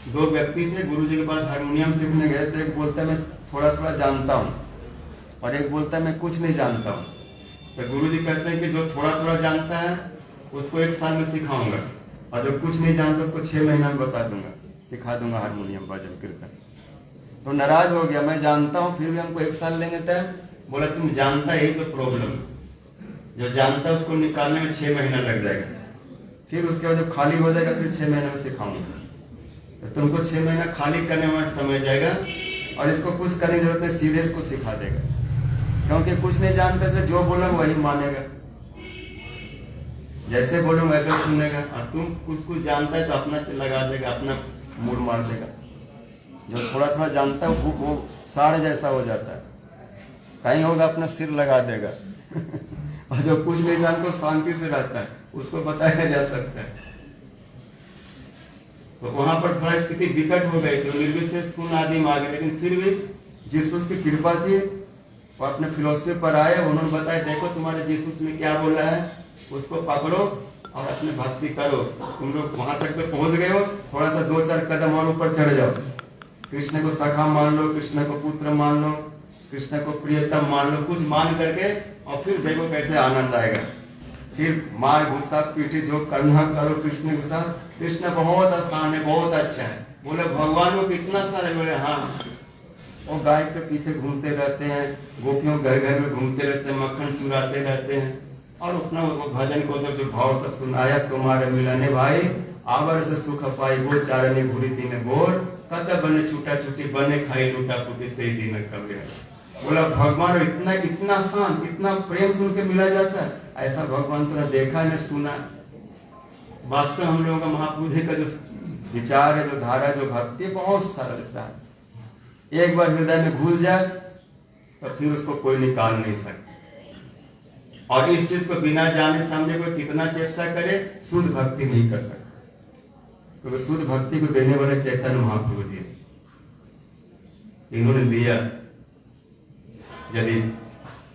दो व्यक्ति थे, गुरु जी के पास हारमोनियम सीखने गए थे। एक बोलता है मैं थोड़ा थोड़ा जानता हूँ, और एक बोलता है मैं कुछ नहीं जानता हूँ। तो गुरु जी कहते हैं कि जो थोड़ा थोड़ा जानता है उसको 1 साल में सिखाऊंगा, और जो कुछ नहीं जानता उसको 6 महीना में बता दूंगा, सिखा दूंगा हारमोनियम, भजन, कीर्तन। तो नाराज हो गया, मैं जानता हूँ फिर भी हमको 1 साल लेंगे टाइम। बोला तुम जानता, यही तो प्रॉब्लम, जो जानता है उसको निकालने में 6 महीना लग जाएगा, फिर उसके बाद जब खाली हो जाएगा फिर 6 महीने में सिखाऊंगा। तो तुमको 6 महीना खाली करने में समय जाएगा, और इसको कुछ करने की जरूरत नहीं, सीधे इसको सिखा देगा। क्योंकि कुछ नहीं जानता, इसलिए जो बोलूंगा वही मानेगा, जैसे बोलूंगा वैसे सुनेगा। और तुम कुछ जानता है तो अपना लगा देगा, अपना मूड मार देगा। जो थोड़ा थोड़ा जानता है वो साढ़ जैसा हो जाता है, कहीं होगा अपना सिर लगा देगा और जो कुछ नहीं जानता तो शांति से रहता है, उसको बताया जा सकता है। तो वहां पर थोड़ा स्थिति विकट हो गई, तो निर्विशेष शून्य आदि में आ गए। लेकिन फिर भी जीसस की कृपा थी, वो अपने फिलोसफी पर आए, उन्होंने बताया देखो तुम्हारे जीसस में क्या बोला है, उसको पकड़ो और अपने भक्ति करो। तुम लोग वहां तक तो पहुंच गए हो, थोड़ा सा 2-4 कदम और ऊपर चढ़ जाओ। कृष्ण को सखा मान लो, कृष्ण को पुत्र मान लो, कृष्ण को प्रियतम मान लो, कुछ मान करके, और फिर देखो कैसे आनंद आएगा। फिर मार घुसा पीठी जो करना करो कृष्ण के साथ। कृष्ण बहुत आसान है, बहुत अच्छा है। बोले भगवान को कितना सारे, बोले हाँ। वो गाय के पीछे घूमते रहते हैं, गोपियों घर घर में घूमते रहते हैं, मक्खन चुराते रहते हैं, और अपना वो भजन को जो भाव सब सुनाया, तुम्हारे मिलने भाई आवर से सुख पाई, वो चारणी भूरी दिन बोर, कत बने छूटा छूटी, बने खाई लूटा फूटी, से दिन कबे। बोला भगवान इतना इतना आसान, इतना प्रेम सुन के मिला जाता है, ऐसा भगवान तो न देखा न सुना। वास्तव हम लोगों का महाप्रभु जी का जो विचार है, जो धारा है, जो भक्ति, बहुत सरल सा है। एक बार हृदय में घुस जाए तो फिर उसको कोई निकाल नहीं सकता। और इस चीज को बिना जाने समझे कोई कितना चेष्टा करे, शुद्ध भक्ति नहीं कर सकता। क्योंकि तो शुद्ध भक्ति को देने वाले चैतन्य महाप्रभु जी, इन्होंने दिया। यदि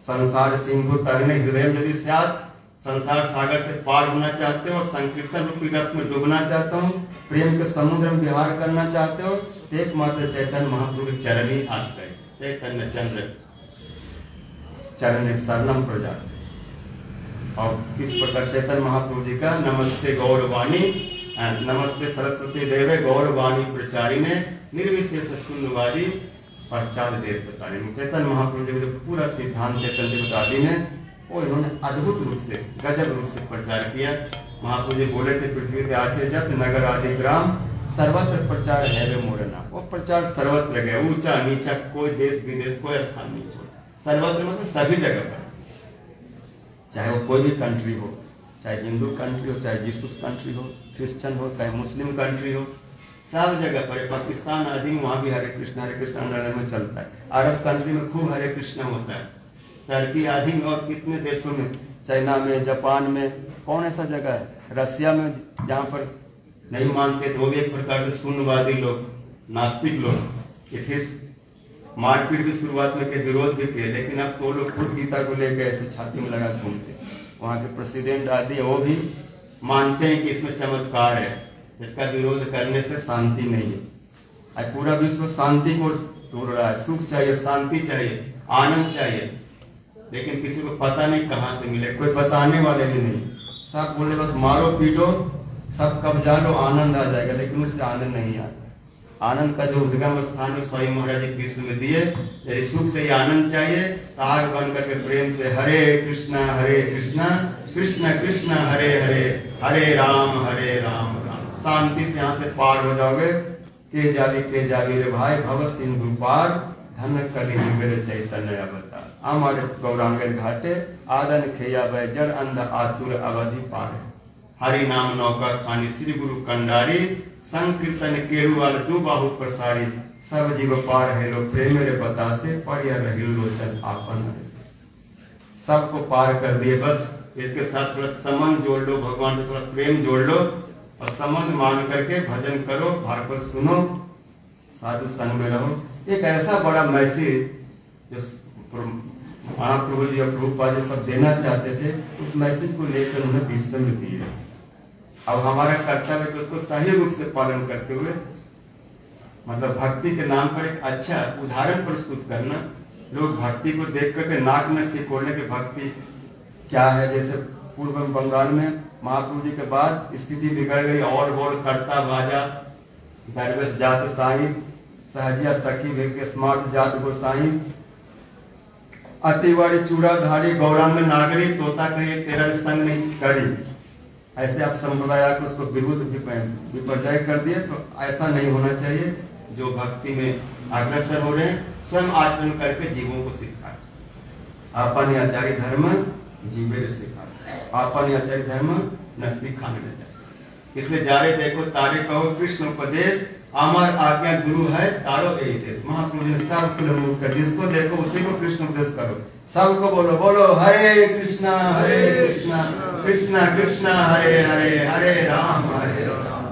संसार सिंधु तरने हृदय यदि स्यात्, संसार सागर से पार होना चाहते हो और संकीर्तन रूपी रस में डूबना चाहते हो, प्रेम के समुद्र में विहार करना चाहते हो, तो एकमात्र चैतन्य महाप्रभु के चरण ही आश्रय। चैतन्य चंद्र चरण शरणम प्रजा। और इस प्रकार चैतन्य महाप्रभु जी का नमस्ते गौरवाणी, नमस्ते सरस्वती देवे गौरवाणी प्रचारिणे, निर्विशेष शून्यवादी पश्चात देश बताने। चैतन्य महाप्रभु जी का पूरा सिद्धांत चैतन्य जी आदि में वो इन्होंने अद्भुत रूप से, गजब रूप से प्रचार किया। महाप्रभु जी बोले थे पृथ्वी पे आछे जत नगर आदि ग्राम, सर्वत्र प्रचार है वे मोर नाम। वो प्रचार सर्वत्र गया, ऊंचा नीचा, कोई देश विदेश कोई स्थान नहीं छोड़ा। सर्वत्र मतलब सभी जगह पर, चाहे वो कोई भी कंट्री हो, चाहे हिंदू कंट्री हो, चाहे जीसस कंट्री हो, क्रिश्चियन हो, चाहे मुस्लिम कंट्री हो, सब जगह पर। पाकिस्तान आदि में वहां भी हरे कृष्ण में चलता है। अरब कंट्री में खूब हरे कृष्ण होता है। टर्की आदि में और कितने देशों में, चाइना में, जापान में, कौन ऐसा जगह है, रसिया में, जहाँ पर नहीं मानते तो वो भी एक प्रकार से शून्यवादी लोग, नास्तिक लोग। ये थे मारपीट की शुरुआत में के विरोध भी किए, लेकिन अब तो लोग खुद गीता को लेकर ऐसे छाती में लगा घूमते। वहाँ के प्रेसिडेंट आदि वो भी मानते हैं कि इसमें चमत्कार है, इसका विरोध करने से शांति नहीं है। आज पूरा विश्व शांति को ढूंढ रहा है, सुख चाहिए, शांति चाहिए, आनंद चाहिए, लेकिन किसी को पता नहीं कहाँ से मिले, कोई बताने वाले भी नहीं। सब बोले बस मारो पीटो, सब कब्जा लो, आनंद आ जाएगा, लेकिन उससे आनंद नहीं आता। आनंद का जो उद्गम स्थान है स्वामी महाराज जी विश्व में दिए। यदि सुख से ही आनंद चाहिए तो आग बन करके प्रेम से हरे कृष्णा कृष्ण कृष्ण हरे हरे, हरे राम राम। शांति से यहाँ से पार हो जाओगे। के जावी रे भाई भव सिंधु पार, धन कली मेरे चैतन्य अवतार। हमारे गौरांगेर घाटे आदन खेया वह जड़ अंध आतुर अवधि पार। हरि नाम नौका खानी श्री गुरु कंडारी, संकीर्तन केरुआल दो बाहु प्रसारी। सब जीव पार है लो प्रेम रे बता से, पढ़िया रही लोचन आपन। सबको पार कर दिए। बस इसके साथ थोड़ा संबंध जोड़ लो, भगवान से थोड़ा प्रेम जोड़ लो और संबंध मान करके भजन करो, भागवत सुनो, साधु संग में रहो। एक ऐसा बड़ा मैसेज जो महाप्रभु जी और प्रभुपाद जी सब देना चाहते थे, उस मैसेज को लेकर उन्हें विश्व में दिए। अब हमारा कर्तव्य है कि उसको सही रूप से पालन करते हुए, मतलब भक्ति के नाम पर एक अच्छा उदाहरण प्रस्तुत करना। लोग भक्ति को देख करके नाक में सिकोड़ने की भक्ति क्या है। जैसे पूर्व बंगाल में महाप्रभु जी के बाद स्थिति बिगड़ गई। और बोल करता बाजा बैरवेस जात साई, सहजिया सखी भेग स्मार्ट जात गोसाई, अतिवाड़ी चूड़ाधारी गौरांग नागरी, तोता कहे तेरा संग नहीं करी। ऐसे आप संप्रदाय को उसको विरुद्ध विपर्जय कर दिए। तो ऐसा नहीं होना चाहिए। जो भक्ति में अग्रसर हो रहे हैं स्वयं आचरण करके जीवों को सिखाए। आपन आचार्य धर्म जीवे सिखाए, आपन आचार्य धर्म न सिखाने न जाए। इसलिए जारे देखो तारे कहो कृष्ण उपदेश, अमर आज्ञा गुरु है तारो यही देश। महाप्रभु ने सब कुल मूल कर, जिसको देखो उसी को कृष्ण उपदेश करो। सबको बोलो बोलो हरे कृष्णा कृष्णा कृष्णा हरे हरे, हरे राम।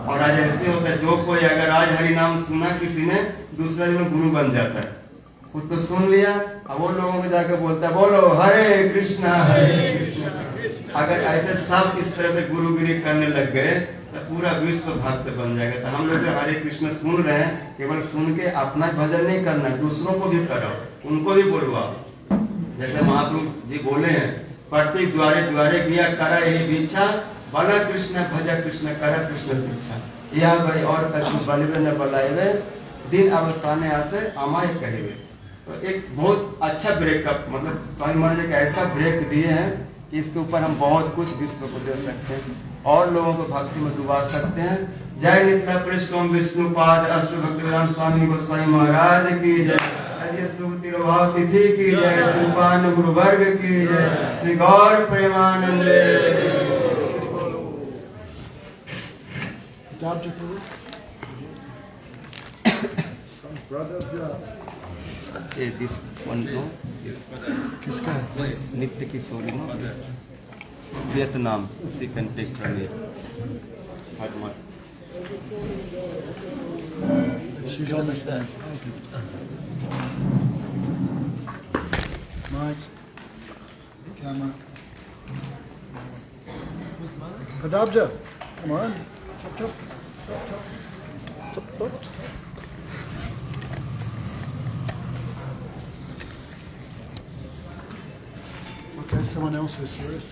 और आज ऐसे होता है, जो कोई अगर आज हरि नाम सुना किसी ने, दूसरा दिन गुरु बन जाता है। खुद तो सुन लिया, अब वो लोगों को जाकर बोलता है बोलो हरे कृष्णा कृष्णा। अगर ऐसे सब इस तरह से गुरुगिरी करने लग गए तो पूरा विश्व भक्त बन जाएगा। तो हम लोग जो हरे कृष्ण सुन रहे हैं, केवल सुन के अपना भजन नहीं करना है, दूसरों को भी कराओ, उनको भी बुलवाओ। जैसे महाप्रभु जी बोले हैं, प्रत्येक द्वारे द्वारे किया करा यही भिक्षा, बला कृष्ण भजा कृष्ण करा कृष्ण शिक्षा। यह भाई और कछु बलवे न बलावे, दिन अवसाने आसे अमाय कहे। तो एक बहुत अच्छा ब्रेकअप, मतलब स्वामी महाराज एक ऐसा ब्रेक दिए हैं कि इसके ऊपर हम बहुत कुछ विश्व को दे सकते हैं और लोगों को भक्ति में डुबा सकते हैं। जय नित्य पृष्ठम विष्णुपाद अष्ट भक्तिवेदांत स्वामी गोस्वामी महाराज की जय। शुभ तिरुभाव तिथि की जय। श्रीपान गुरु वर्ग की जय। Shri Gaur Premanande. This one no किसका है? Nitya Kishori no Vietnam, she can take from here. She's on the stand. Mike, camera. Kadabja, come on. Chop, chop. Chop, chop. Chop, chop. Okay, someone else who's serious.